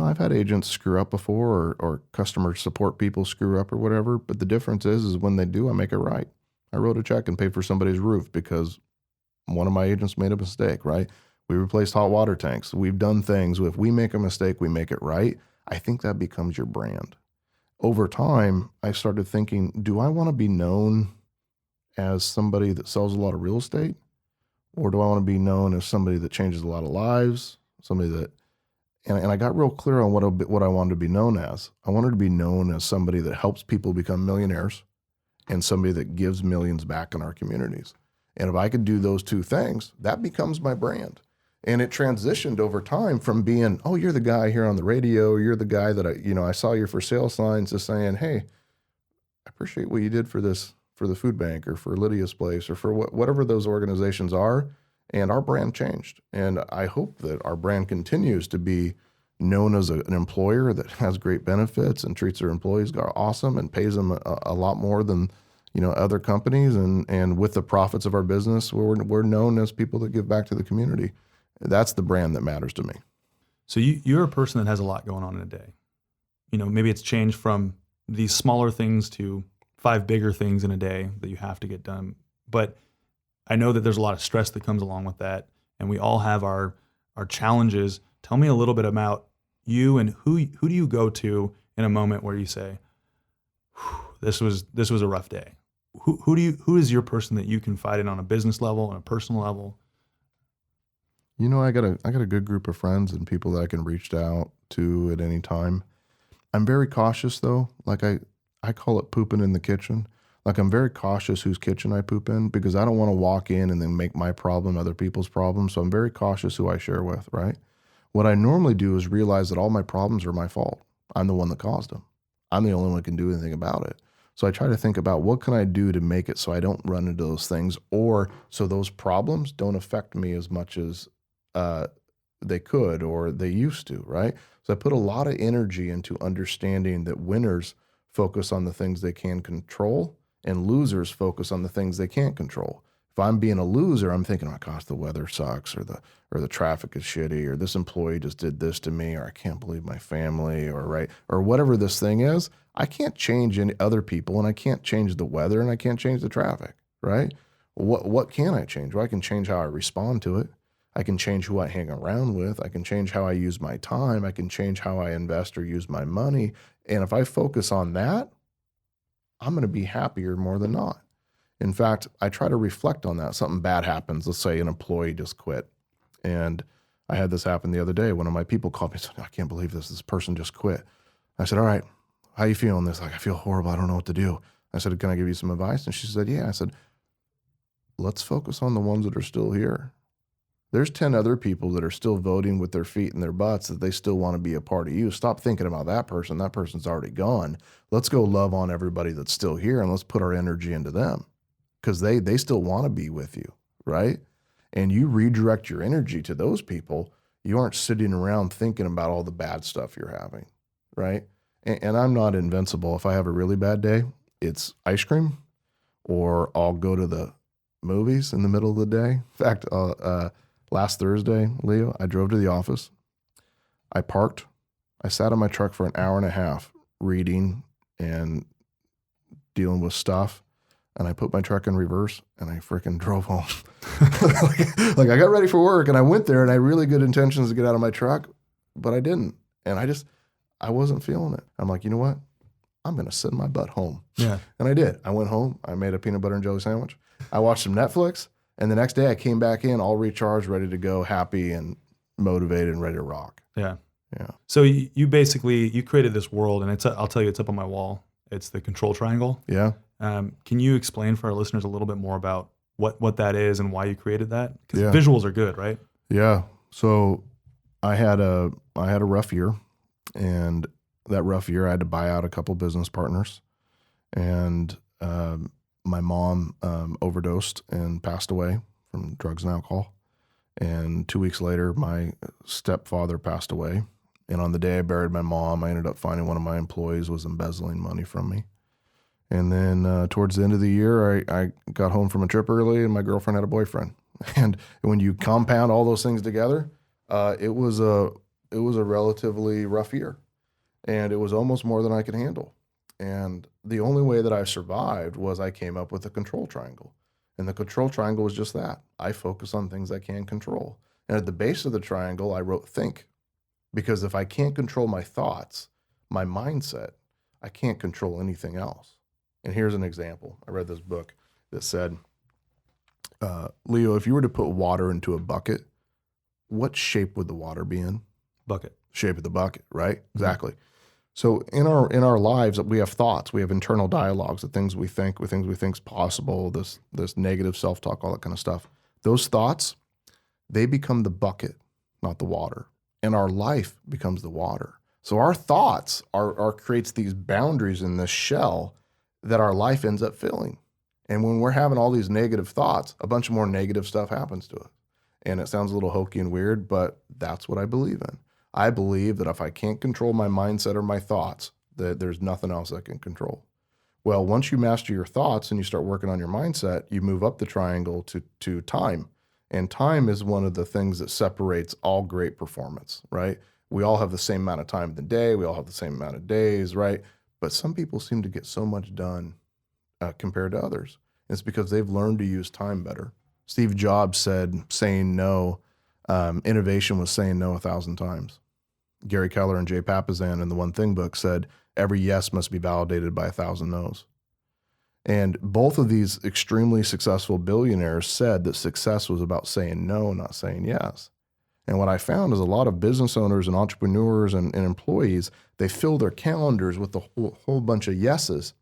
I've had agents screw up before or customer support people screw up or whatever, but the difference is when they do, I make it right. I wrote a check and paid for somebody's roof because one of my agents made a mistake, right? We replaced hot water tanks. We've done things. If we make a mistake, we make it right. I think that becomes your brand. Over time, I started thinking, do I want to be known as somebody that sells a lot of real estate? Or do I want to be known as somebody that changes a lot of lives? Somebody that, and I got real clear on what I wanted to be known as. I wanted to be known as somebody that helps people become millionaires and somebody that gives millions back in our communities. And if I could do those two things, that becomes my brand. And it transitioned over time from being, oh, you're the guy here on the radio, or you're the guy that I saw your for sale signs, to saying, hey, I appreciate what you did for the food bank or for Lydia's place or for whatever those organizations are. And our brand changed. And I hope that our brand continues to be known as an employer that has great benefits and treats their employees awesome and pays them a lot more than other companies. And with the profits of our business, we're known as people that give back to the community. That's the brand that matters to me. So you're a person that has a lot going on in a day. Maybe it's changed from these smaller things to 5 bigger things in a day that you have to get done. But I know that there's a lot of stress that comes along with that, and we all have our challenges. Tell me a little bit about you and who do you go to in a moment where you say, this was a rough day. Who is your person that you confide in on a business level, on a personal level? I got a good group of friends and people that I can reach out to at any time. I'm very cautious though. Like I call it pooping in the kitchen. Like I'm very cautious whose kitchen I poop in because I don't want to walk in and then make my problem other people's problem. So I'm very cautious who I share with, right? What I normally do is realize that all my problems are my fault. I'm the one that caused them. I'm the only one who can do anything about it. So I try to think about what can I do to make it so I don't run into those things, or so those problems don't affect me as much as they could or they used to, right? So I put a lot of energy into understanding that winners focus on the things they can control and losers focus on the things they can't control. If I'm being a loser, I'm thinking, oh gosh, the weather sucks, or the traffic is shitty, or this employee just did this to me, or I can't believe my family, or whatever this thing is. I can't change any other people, and I can't change the weather, and I can't change the traffic, right? What can I change? Well, I can change how I respond to it. I can change who I hang around with. I can change how I use my time. I can change how I invest or use my money. And if I focus on that, I'm going to be happier more than not. In fact, I try to reflect on that. Something bad happens. Let's say an employee just quit. And I had this happen the other day. One of my people called me and said, I can't believe this. This person just quit. I said, all right, how you feeling? This, like, I feel horrible. I don't know what to do. I said, can I give you some advice? And she said, yeah. I said, let's focus on the ones that are still here. There's 10 other people that are still voting with their feet and their butts that they still want to be a part of you. Stop thinking about that person. That person's already gone. Let's go love on everybody that's still here, and let's put our energy into them, because they still want to be with you, right? And you redirect your energy to those people. You aren't sitting around thinking about all the bad stuff you're having, right? And I'm not invincible. If I have a really bad day, it's ice cream, or I'll go to the movies in the middle of the day. In fact, last Thursday, Leo, I drove to the office. I parked. I sat in my truck for an hour and a half reading and dealing with stuff. And I put my truck in reverse and I freaking drove home. like I got ready for work and I went there and I had really good intentions to get out of my truck, but I didn't. And I wasn't feeling it. I'm like, you know what? I'm going to send my butt home. Yeah. And I did. I went home. I made a peanut butter and jelly sandwich. I watched some Netflix. And the next day I came back in all recharged, ready to go, happy and motivated and ready to rock. Yeah. Yeah. So you basically, you created this world, and I'll tell you, it's up on my wall. It's the control triangle. Yeah. Can you explain for our listeners a little bit more about what that is and why you created that? Because Yeah. visuals are good, right? Yeah. So I had a rough year, and that rough year I had to buy out a couple business partners, and my mom overdosed and passed away from drugs and alcohol. And 2 weeks later, my stepfather passed away. And on the day I buried my mom, I ended up finding one of my employees was embezzling money from me. And then towards the end of the year, I got home from a trip early, and my girlfriend had a boyfriend. And when you compound all those things together, it was a relatively rough year. And it was almost more than I could handle. And the only way that I survived was I came up with a control triangle. And the control triangle was just that. I focus on things I can control. And at the base of the triangle, I wrote think. Because if I can't control my thoughts, my mindset, I can't control anything else. And here's an example. I read this book that said, Leo, if you were to put water into a bucket, what shape would the water be in? Bucket. Shape of the bucket, right? Mm-hmm. Exactly. So in our lives, we have thoughts, we have internal dialogues, the things we think is possible, this negative self-talk, all that kind of stuff. Those thoughts, they become the bucket, not the water. And our life becomes the water. So our thoughts are creates these boundaries in this shell that our life ends up filling. And when we're having all these negative thoughts, a bunch of more negative stuff happens to us. And it sounds a little hokey and weird, but that's what I believe in. I believe that if I can't control my mindset or my thoughts, that there's nothing else I can control. Well, once you master your thoughts and you start working on your mindset, you move up the triangle to time. And time is one of the things that separates all great performance, right? We all have the same amount of time in the day. We all have the same amount of days, right? But some people seem to get so much done compared to others. And it's because they've learned to use time better. Steve Jobs said saying no, innovation was saying no 1,000 times. Gary Keller and Jay Papasan in the One Thing book said, every yes must be validated by 1,000 no's. And both of these extremely successful billionaires said that success was about saying no, not saying yes. And what I found is a lot of business owners and entrepreneurs and employees, they fill their calendars with a whole bunch of yeses,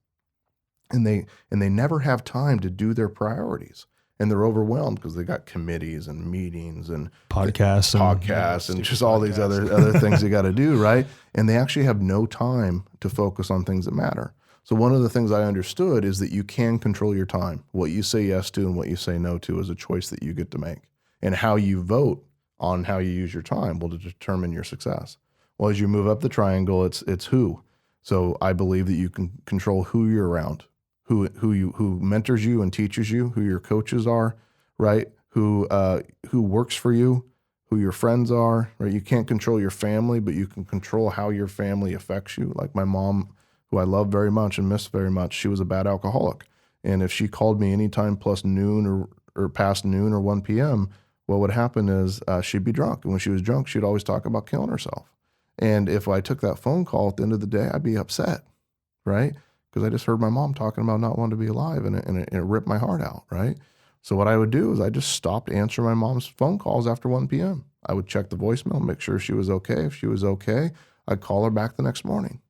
and they never have time to do their priorities. And they're overwhelmed because they got committees and meetings and podcasts and just all these other things they got to do, right? And they actually have no time to focus on things that matter. So one of the things I understood is that you can control your time. What you say yes to and what you say no to is a choice that you get to make. And how you vote on how you use your time will determine your success. Well, as you move up the triangle, it's who. So I believe that you can control who you're around, who mentors you and teaches you, who your coaches are, right? Who works for you, who your friends are, right? You can't control your family, but you can control how your family affects you. Like my mom, who I love very much and miss very much, she was a bad alcoholic. And if she called me anytime plus noon or past noon or 1 p.m., what would happen is she'd be drunk. And when she was drunk, she'd always talk about killing herself. And if I took that phone call at the end of the day, I'd be upset, right? Because I just heard my mom talking about not wanting to be alive, and it ripped my heart out, right? So what I would do is I just stopped answering my mom's phone calls after 1 p.m. I would check the voicemail, make sure she was okay. If she was okay, I'd call her back the next morning.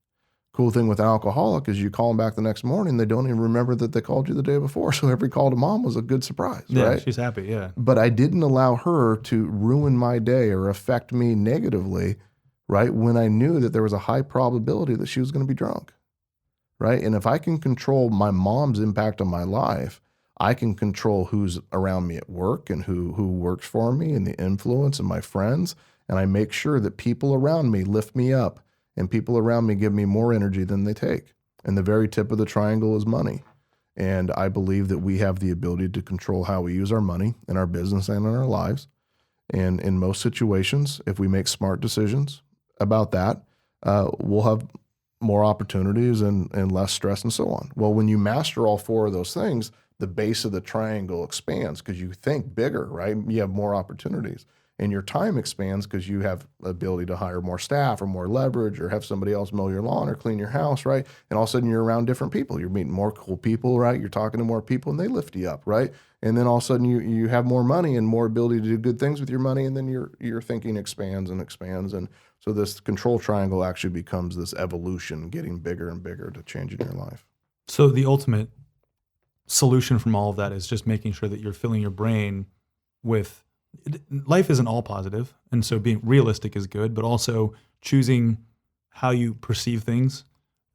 Cool thing with an alcoholic is you call them back the next morning, they don't even remember that they called you the day before. So every call to mom was a good surprise, right? Yeah, she's happy, yeah. But I didn't allow her to ruin my day or affect me negatively, right? When I knew that there was a high probability that she was going to be drunk, right? And if I can control my mom's impact on my life, I can control who's around me at work and who works for me and the influence and my friends. And I make sure that people around me lift me up and people around me give me more energy than they take. And the very tip of the triangle is money. And I believe that we have the ability to control how we use our money in our business and in our lives. And in most situations, if we make smart decisions about that, we'll have more opportunities and less stress and so on. Well, when you master all four of those things, the base of the triangle expands because you think bigger, right? You have more opportunities. And your time expands because you have the ability to hire more staff or more leverage or have somebody else mow your lawn or clean your house, right? And all of a sudden you're around different people. You're meeting more cool people, right? You're talking to more people and they lift you up, right? And then all of a sudden you have more money and more ability to do good things with your money, and then your thinking expands and expands. And so this control triangle actually becomes this evolution, getting bigger and bigger to changing your life. So the ultimate solution from all of that is just making sure that you're filling your brain with, life isn't all positive, and so being realistic is good, but also choosing how you perceive things,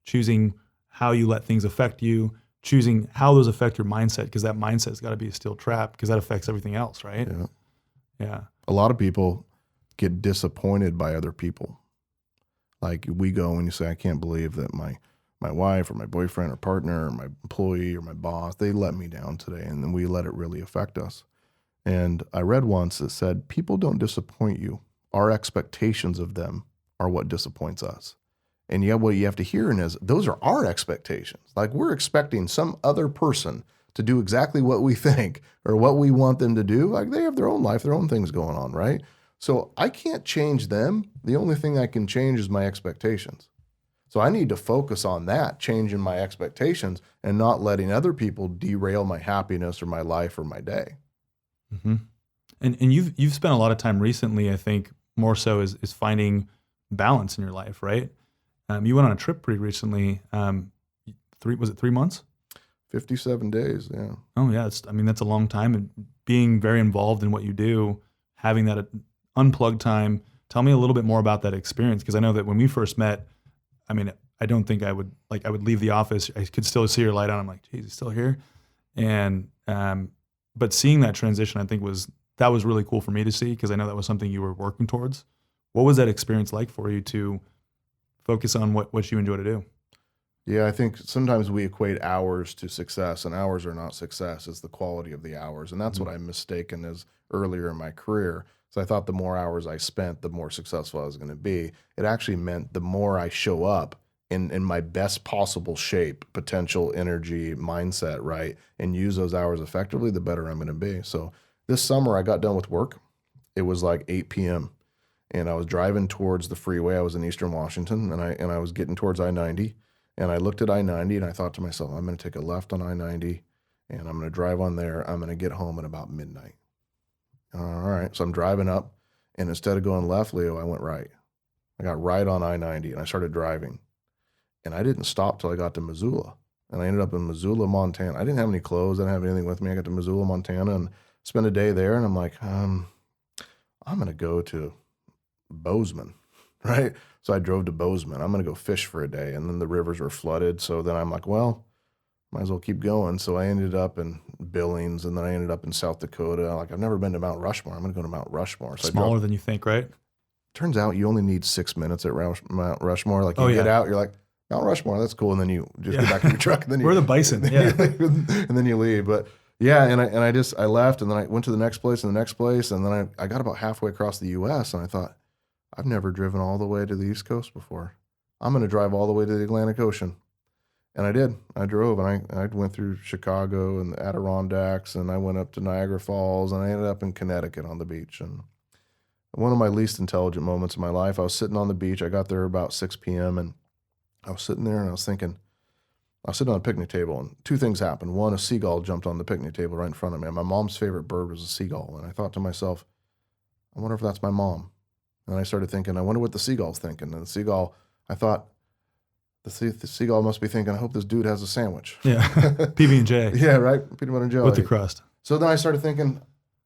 choosing how you let things affect you, choosing how those affect your mindset, because that mindset's got to be a steel trap because that affects everything else, right? Yeah. A lot of people get disappointed by other people. Like we go and you say, I can't believe that my wife or my boyfriend or partner or my employee or my boss, they let me down today, and then we let it really affect us. And I read once that said, people don't disappoint you. Our expectations of them are what disappoints us. And yet what you have to hear is those are our expectations. Like we're expecting some other person to do exactly what we think or what we want them to do. Like they have their own life, their own things going on, right? So I can't change them. The only thing I can change is my expectations. So I need to focus on that, changing my expectations and not letting other people derail my happiness or my life or my day. Mm-hmm. And you've spent a lot of time recently, I think, more so is finding balance in your life, right? You went on a trip pretty recently. Was it 3 months? 57 days, yeah. Oh yeah, that's a long time. And being very involved in what you do, having that unplugged time. Tell me a little bit more about that experience, because I know that when we first met, I don't think I would leave the office. I could still see your light on. I'm like, geez, he's still here. And but seeing that transition, I think was really cool for me to see, because I know that was something you were working towards. What was that experience like for you to focus on what you enjoy to do? Yeah, I think sometimes we equate hours to success, and hours are not success. It's the quality of the hours. And that's what I'm mistaken as earlier in my career. So I thought the more hours I spent, the more successful I was going to be. It actually meant the more I show up in my best possible shape, potential, energy, mindset, right, and use those hours effectively, the better I'm going to be. So this summer I got done with work. It was like 8 p.m. and I was driving towards the freeway. I was in Eastern Washington, and I was getting towards I-90. And I looked at I-90 and I thought to myself, I'm going to take a left on I-90 and I'm going to drive on there. I'm going to get home at about midnight. All right. So I'm driving up, and instead of going left, Leo, I went right. I got right on I-90 and I started driving, and I didn't stop till I got to Missoula. And I ended up in Missoula, Montana. I didn't have any clothes. I didn't have anything with me. I got to Missoula, Montana, and spent a day there. And I'm like, I'm going to go to Bozeman. right? So I drove to Bozeman. I'm going to go fish for a day. And then the rivers were flooded. So then I'm like, well, might as well keep going. So I ended up in Billings, and then I ended up in South Dakota. Like, I've never been to Mount Rushmore. I'm going to go to Mount Rushmore. So Smaller than you think, right? Turns out you only need 6 minutes at Mount Rushmore. Like, you get out, you're like, Mount Rushmore, that's cool. And then you just get back in your truck. And then We're the bison. Yeah. And then you leave. But yeah, and I left, and then I went to the next place and the next place. And then I got about halfway across the US, and I thought, I've never driven all the way to the East Coast before. I'm going to drive all the way to the Atlantic Ocean. And I did. I drove, and I went through Chicago and the Adirondacks, and I went up to Niagara Falls, and I ended up in Connecticut on the beach. And one of my least intelligent moments in my life, I was sitting on the beach. I got there about 6 p.m., and I was sitting there, and I was thinking, I was sitting on a picnic table, and two things happened. One, a seagull jumped on the picnic table right in front of me. And my mom's favorite bird was a seagull. And I thought to myself, I wonder if that's my mom. And I started thinking, I wonder what the seagull's thinking. And the seagull, I thought, the seagull must be thinking, I hope this dude has a sandwich. Yeah, PB&J. Yeah, right? Peanut butter and jelly. With the crust. So then I started thinking,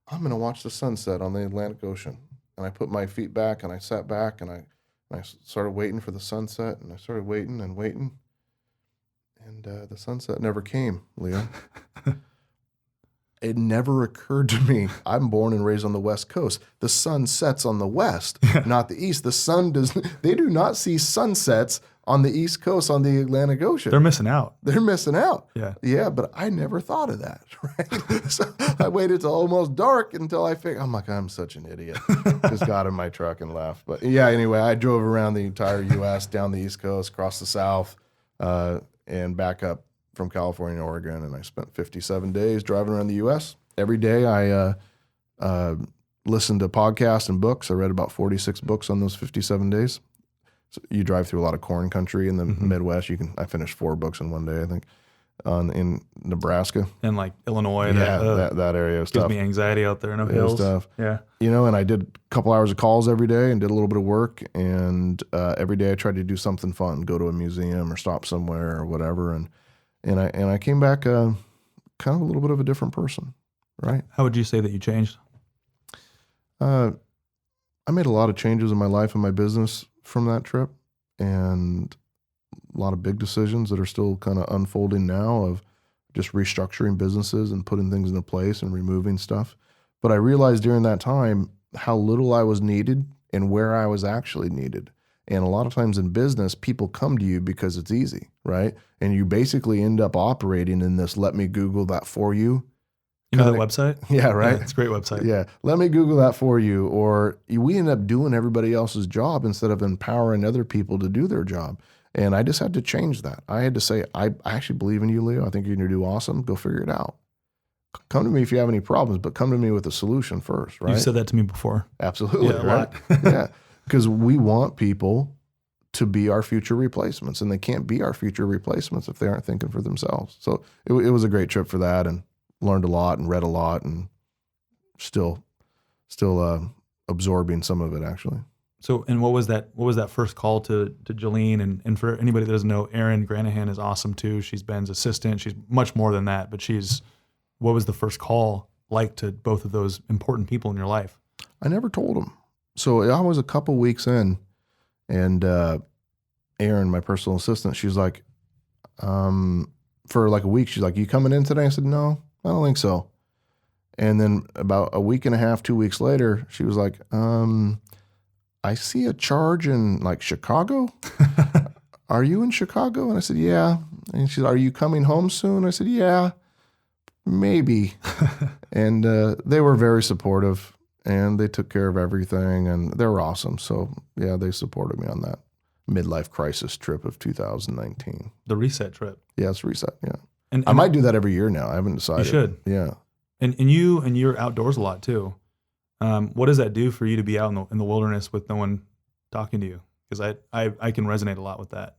I'm going to watch the sunset on the Atlantic Ocean. And I put my feet back, and I sat back, and I started waiting for the sunset, and I started waiting and waiting. And the sunset never came, Leo. It never occurred to me. I'm born and raised on the West Coast. The sun sets on the west, not the east. They do not see sunsets on the East Coast on the Atlantic Ocean. They're missing out. They're missing out. Yeah. Yeah, but I never thought of that, right? So I waited till almost dark until I figured, I'm like, I'm such an idiot. Just got in my truck and left. But yeah, anyway, I drove around the entire U.S., down the East Coast, across the South, and back up from California and Oregon, and I spent 57 days driving around the U.S. Every day I listened to podcasts and books. I read about 46 books on those 57 days. So you drive through a lot of corn country in the Midwest. I finished 4 books in one day, I think, in Nebraska. And like Illinois. That area of stuff. Gives me anxiety out there, no hills. Stuff. Yeah. And I did a couple hours of calls every day and did a little bit of work. And every day I tried to do something fun, go to a museum or stop somewhere or whatever. And I came back kind of a little bit of a different person, right? How would you say that you changed? I made a lot of changes in my life and my business from that trip, and a lot of big decisions that are still kind of unfolding now of just restructuring businesses and putting things into place and removing stuff. But I realized during that time how little I was needed and where I was actually needed. And a lot of times in business, people come to you because it's easy, right? And you basically end up operating in this, let me Google that for you. You know that website? Yeah, right? Yeah, it's a great website. Yeah, let me Google that for you. Or we end up doing everybody else's job instead of empowering other people to do their job. And I just had to change that. I had to say, I actually believe in you, Leo. I think you're going to do awesome. Go figure it out. Come to me if you have any problems, but come to me with a solution first, right? You've said that to me before. Absolutely, yeah, right? Yeah, because we want people to be our future replacements, and they can't be our future replacements if they aren't thinking for themselves. So it was a great trip for that, and learned a lot and read a lot, and still absorbing some of it, actually. So, and what was that first call to Jolene? And for anybody that doesn't know, Erin Granahan is awesome too. She's Ben's assistant. She's much more than that, but what was the first call like to both of those important people in your life? I never told them. So I was a couple weeks in, and Erin, my personal assistant, she's like, for like a week, she's like, you coming in today? I said, no, I don't think so. And then about a week and a half, 2 weeks later, she was like, I see a charge in like Chicago. Are you in Chicago? And I said, yeah. And she's, are you coming home soon? I said, yeah, maybe. And they were very supportive, and they took care of everything, and they were awesome. So yeah, they supported me on that midlife crisis trip of 2019. The reset trip. Yeah, it's reset. Yeah. And I might do that every year now. I haven't decided. You should. Yeah. And you're outdoors a lot too. What does that do for you to be out in the wilderness with no one talking to you? Because I can resonate a lot with that.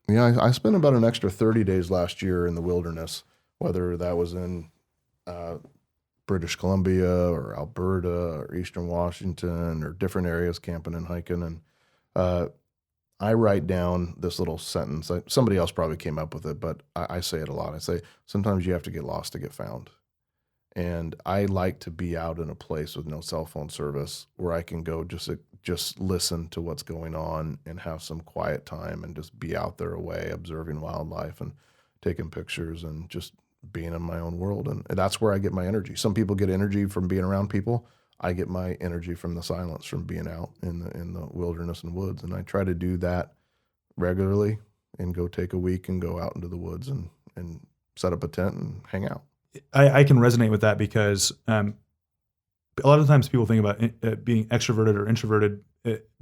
Yeah, I spent about an extra 30 days last year in the wilderness, whether that was in British Columbia or Alberta or Eastern Washington or different areas, camping and hiking. And I write down this little sentence. Somebody else probably came up with it, but I say it a lot. I say, sometimes you have to get lost to get found. And I like to be out in a place with no cell phone service where I can go just just listen to what's going on and have some quiet time and just be out there away, observing wildlife and taking pictures and just being in my own world. And that's where I get my energy. Some people get energy from being around people. I get my energy from the silence, from being out in the wilderness and woods. And I try to do that regularly and go take a week and go out into the woods and set up a tent and hang out. I can resonate with that because a lot of times people think about being extroverted or introverted,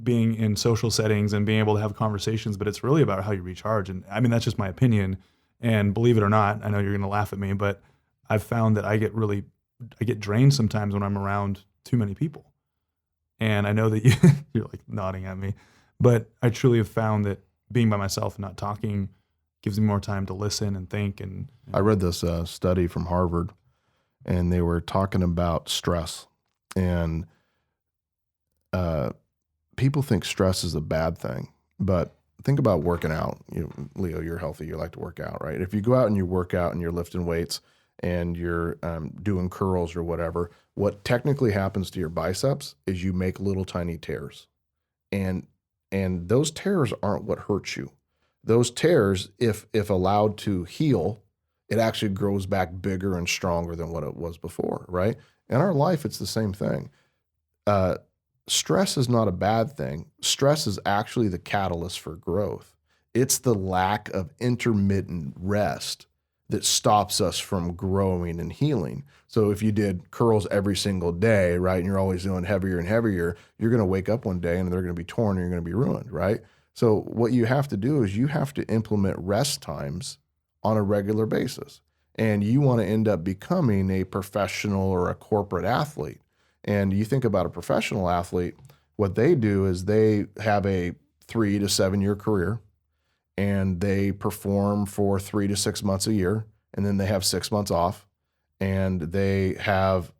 being in social settings and being able to have conversations, but it's really about how you recharge. And I mean, that's just my opinion. And believe it or not, I know you're going to laugh at me, but I've found that I get drained sometimes when I'm around too many people. And I know that you're like nodding at me, but I truly have found that being by myself and not talking gives me more time to listen and think. And I read this study from Harvard, and they were talking about stress. And people think stress is a bad thing, but think about working out. Leo, you're healthy. You like to work out, right? If you go out and you work out and you're lifting weights and you're doing curls or whatever, what technically happens to your biceps is you make little tiny tears. And those tears aren't what hurts you. Those tears, if allowed to heal, it actually grows back bigger and stronger than what it was before, right? In our life, it's the same thing. Stress is not a bad thing. Stress is actually the catalyst for growth. It's the lack of intermittent rest that stops us from growing and healing. So if you did curls every single day, right, and you're always doing heavier and heavier, you're going to wake up one day and they're going to be torn and you're going to be ruined, right? So what you have to do is you have to implement rest times on a regular basis. And you want to end up becoming a professional or a corporate athlete. And you think about a professional athlete, what they do is they have a 3 to 7 year career and they perform for 3 to 6 months a year. And then they have 6 months off and they have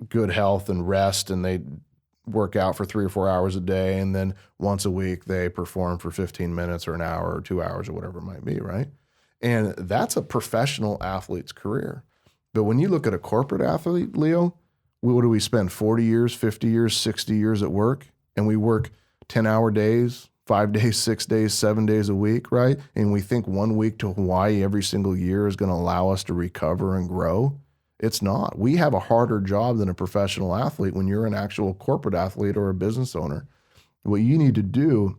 good health and rest and they work out for 3 or 4 hours a day. And then once a week, they perform for 15 minutes or an hour or 2 hours or whatever it might be, right? And that's a professional athlete's career. But when you look at a corporate athlete, Leo, what do we spend 40 years, 50 years, 60 years at work? And we work 10-hour days, 5 days, 6 days, 7 days a week, right? And we think 1 week to Hawaii every single year is going to allow us to recover and grow. It's not. We have a harder job than a professional athlete when you're an actual corporate athlete or a business owner. What you need to do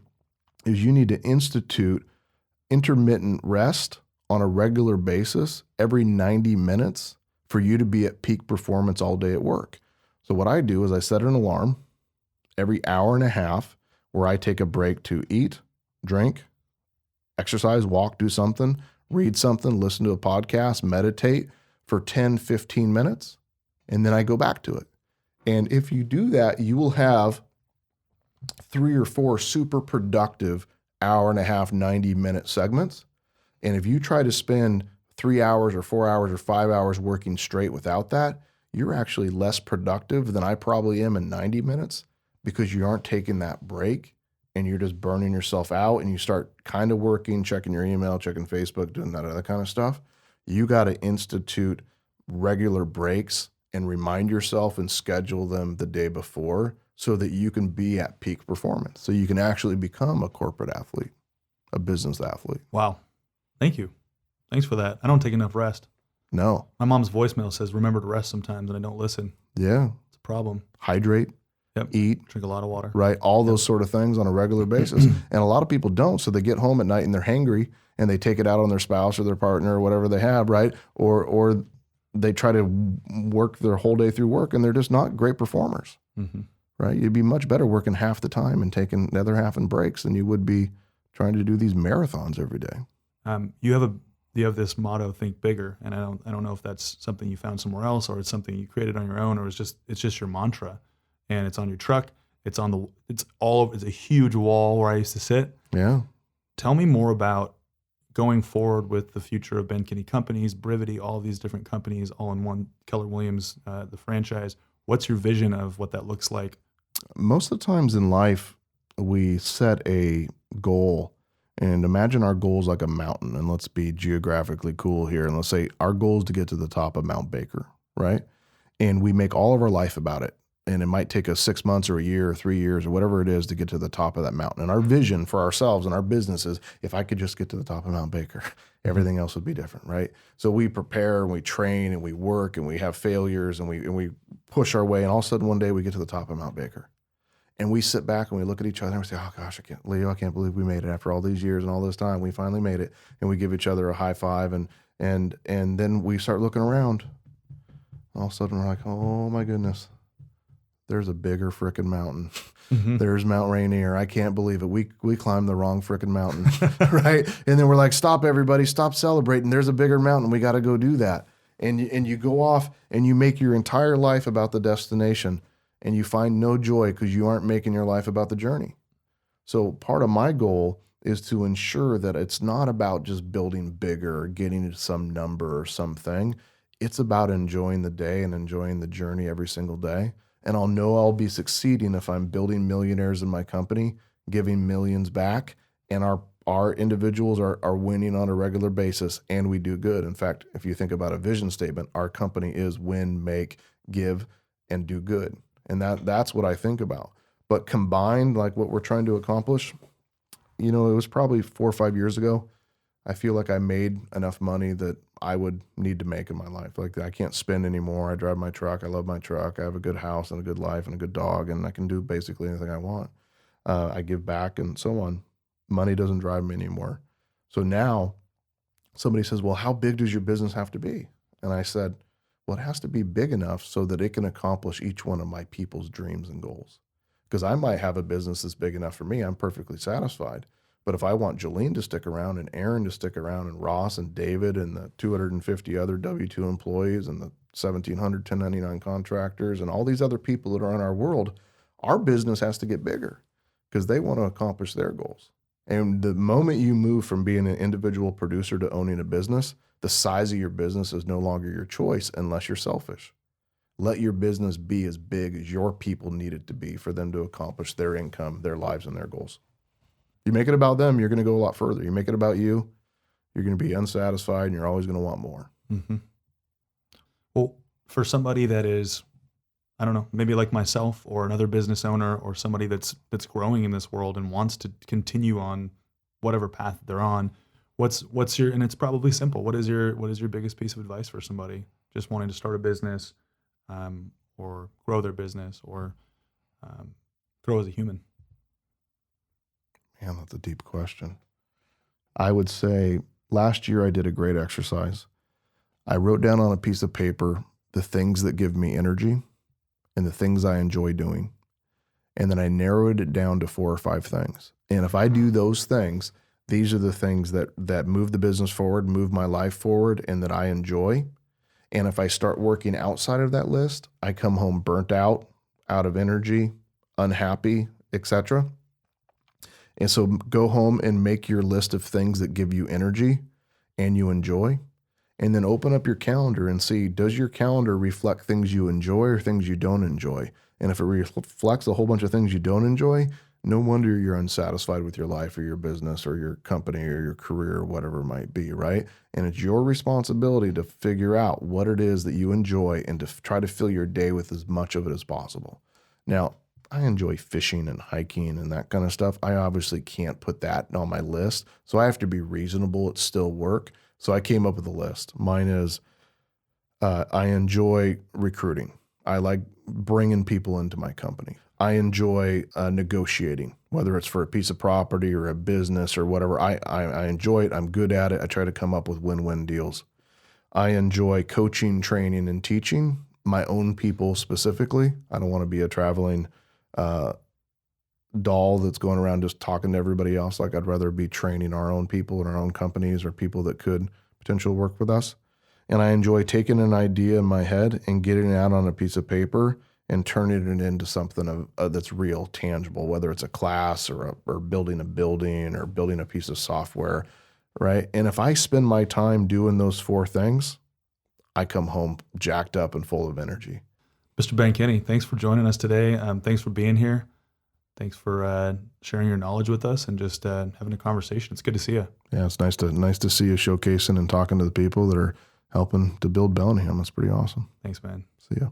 is you need to institute intermittent rest on a regular basis every 90 minutes for you to be at peak performance all day at work. So what I do is I set an alarm every hour and a half where I take a break to eat, drink, exercise, walk, do something, read something, listen to a podcast, meditate for 10, 15 minutes, and then I go back to it. And if you do that, you will have 3 or 4 super productive hour and a half, 90-minute segments. And if you try to spend 3 hours or 4 hours or 5 hours working straight without that, you're actually less productive than I probably am in 90 minutes because you aren't taking that break and you're just burning yourself out and you start kind of working, checking your email, checking Facebook, doing that other kind of stuff. You got to institute regular breaks and remind yourself and schedule them the day before so that you can be at peak performance. So you can actually become a corporate athlete, a business athlete. Wow. Thank you. Thanks for that. I don't take enough rest. No. My mom's voicemail says, remember to rest sometimes, and I don't listen. Yeah. It's a problem. Hydrate. Yep. Eat. Drink a lot of water. Right. All those sort of things on a regular basis. And a lot of people don't. So they get home at night and they're hangry and they take it out on their spouse or their partner or whatever they have, right? Or they try to work their whole day through work and they're just not great performers, right? You'd be much better working half the time and taking the other half in breaks than you would be trying to do these marathons every day. You have this motto, think bigger. And I don't know if that's something you found somewhere else or it's something you created on your own or it's just your mantra. And it's on your truck. It's a huge wall where I used to sit. Yeah. Tell me more about going forward with the future of Ben Kinney companies, Brivity, all these different companies, all in one, Keller Williams, the franchise. What's your vision of what that looks like? Most of the times in life, we set a goal and imagine our goal is like a mountain. And let's be geographically cool here. And let's say our goal is to get to the top of Mount Baker, right? And we make all of our life about it. And it might take us 6 months or a year or 3 years or whatever it is to get to the top of that mountain. And our vision for ourselves and our business is, if I could just get to the top of Mount Baker, everything else would be different, right? So we prepare and we train and we work and we have failures and we push our way. And all of a sudden one day we get to the top of Mount Baker. And we sit back and we look at each other and we say, oh gosh, Leo, I can't believe we made it after all these years and all this time. We finally made it. And we give each other a high five and then we start looking around. All of a sudden we're like, oh my goodness, there's a bigger frickin' mountain. Mm-hmm. There's Mount Rainier. I can't believe it. We climbed the wrong frickin' mountain, right? And then we're like, stop everybody, stop celebrating. There's a bigger mountain. We got to go do that. And you go off and you make your entire life about the destination and you find no joy because you aren't making your life about the journey. So part of my goal is to ensure that it's not about just building bigger or getting to some number or something. It's about enjoying the day and enjoying the journey every single day. And I'll know I'll be succeeding if I'm building millionaires in my company, giving millions back, and our individuals are winning on a regular basis, and we do good. In fact, if you think about a vision statement, our company is win, make, give, and do good. And that's what I think about. But combined, like what we're trying to accomplish, it was probably 4 or 5 years ago. I feel like I made enough money that I would need to make in my life. Like I can't spend anymore. I drive my truck. I love my truck. I have a good house and a good life and a good dog, and I can do basically anything I want. I give back and so on. Money doesn't drive me anymore. So now somebody says, well, how big does your business have to be? And I said, well, it has to be big enough so that it can accomplish each one of my people's dreams and goals. Because I might have a business that's big enough for me. I'm perfectly satisfied. But if I want Jolene to stick around and Aaron to stick around and Ross and David and the 250 other W-2 employees and the 1,700 1099 contractors and all these other people that are in our world, our business has to get bigger because they want to accomplish their goals. And the moment you move from being an individual producer to owning a business, the size of your business is no longer your choice unless you're selfish. Let your business be as big as your people need it to be for them to accomplish their income, their lives, and their goals. You make it about them, you're going to go a lot further. You make it about you, you're going to be unsatisfied and you're always going to want more. Mm-hmm. Well, for somebody that is, I don't know, maybe like myself or another business owner or somebody that's growing in this world and wants to continue on whatever path they're on, what's your, and it's probably simple. What is your biggest piece of advice for somebody just wanting to start a business, or grow their business or grow as a human? Man, that's a deep question. I would say last year I did a great exercise. I wrote down on a piece of paper the things that give me energy and the things I enjoy doing. And then I narrowed it down to 4 or 5 things. And if I do those things, these are the things that move the business forward, move my life forward, and that I enjoy. And if I start working outside of that list, I come home burnt out of energy, unhappy, etc. And so go home and make your list of things that give you energy and you enjoy. And then open up your calendar and see, does your calendar reflect things you enjoy or things you don't enjoy? And if it reflects a whole bunch of things you don't enjoy, no wonder you're unsatisfied with your life or your business or your company or your career or whatever it might be, right? And it's your responsibility to figure out what it is that you enjoy and to try to fill your day with as much of it as possible. Now, I enjoy fishing and hiking and that kind of stuff. I obviously can't put that on my list, so I have to be reasonable. It's still work. So I came up with a list. Mine is I enjoy recruiting. I like bringing people into my company. I enjoy negotiating, whether it's for a piece of property or a business or whatever. I enjoy it. I'm good at it. I try to come up with win-win deals. I enjoy coaching, training, and teaching my own people specifically. I don't want to be a traveling doll that's going around just talking to everybody else. Like I'd rather be training our own people in our own companies or people that could potentially work with us. And I enjoy taking an idea in my head and getting it out on a piece of paper and turning it into something that's real, tangible, whether it's a class or building a building or building a piece of software, right? And if I spend my time doing those 4 things, I come home jacked up and full of energy. Mr. Ben Kinney, thanks for joining us today. Thanks for being here. Thanks for sharing your knowledge with us and just having a conversation. It's good to see you. Yeah, it's nice to see you showcasing and talking to the people that are helping to build Bellingham. That's pretty awesome. Thanks, man. See ya.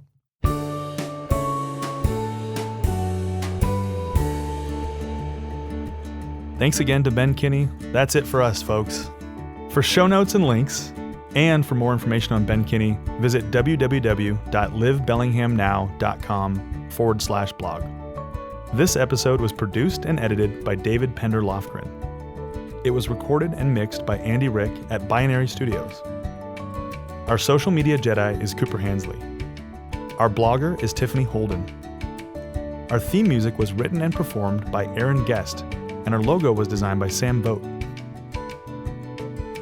Thanks again to Ben Kinney. That's it for us, folks. For show notes and links, and for more information on Ben Kinney, visit www.livebellinghamnow.com/blog. This episode was produced and edited by David Pender Lofgren. It was recorded and mixed by Andy Rick at Binary Studios. Our social media Jedi is Cooper Hansley. Our blogger is Tiffany Holden. Our theme music was written and performed by Aaron Guest, and our logo was designed by Sam Vogt.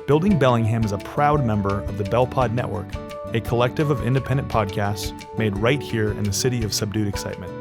Building Bellingham is a proud member of the BellPod Network, a collective of independent podcasts made right here in the city of subdued excitement.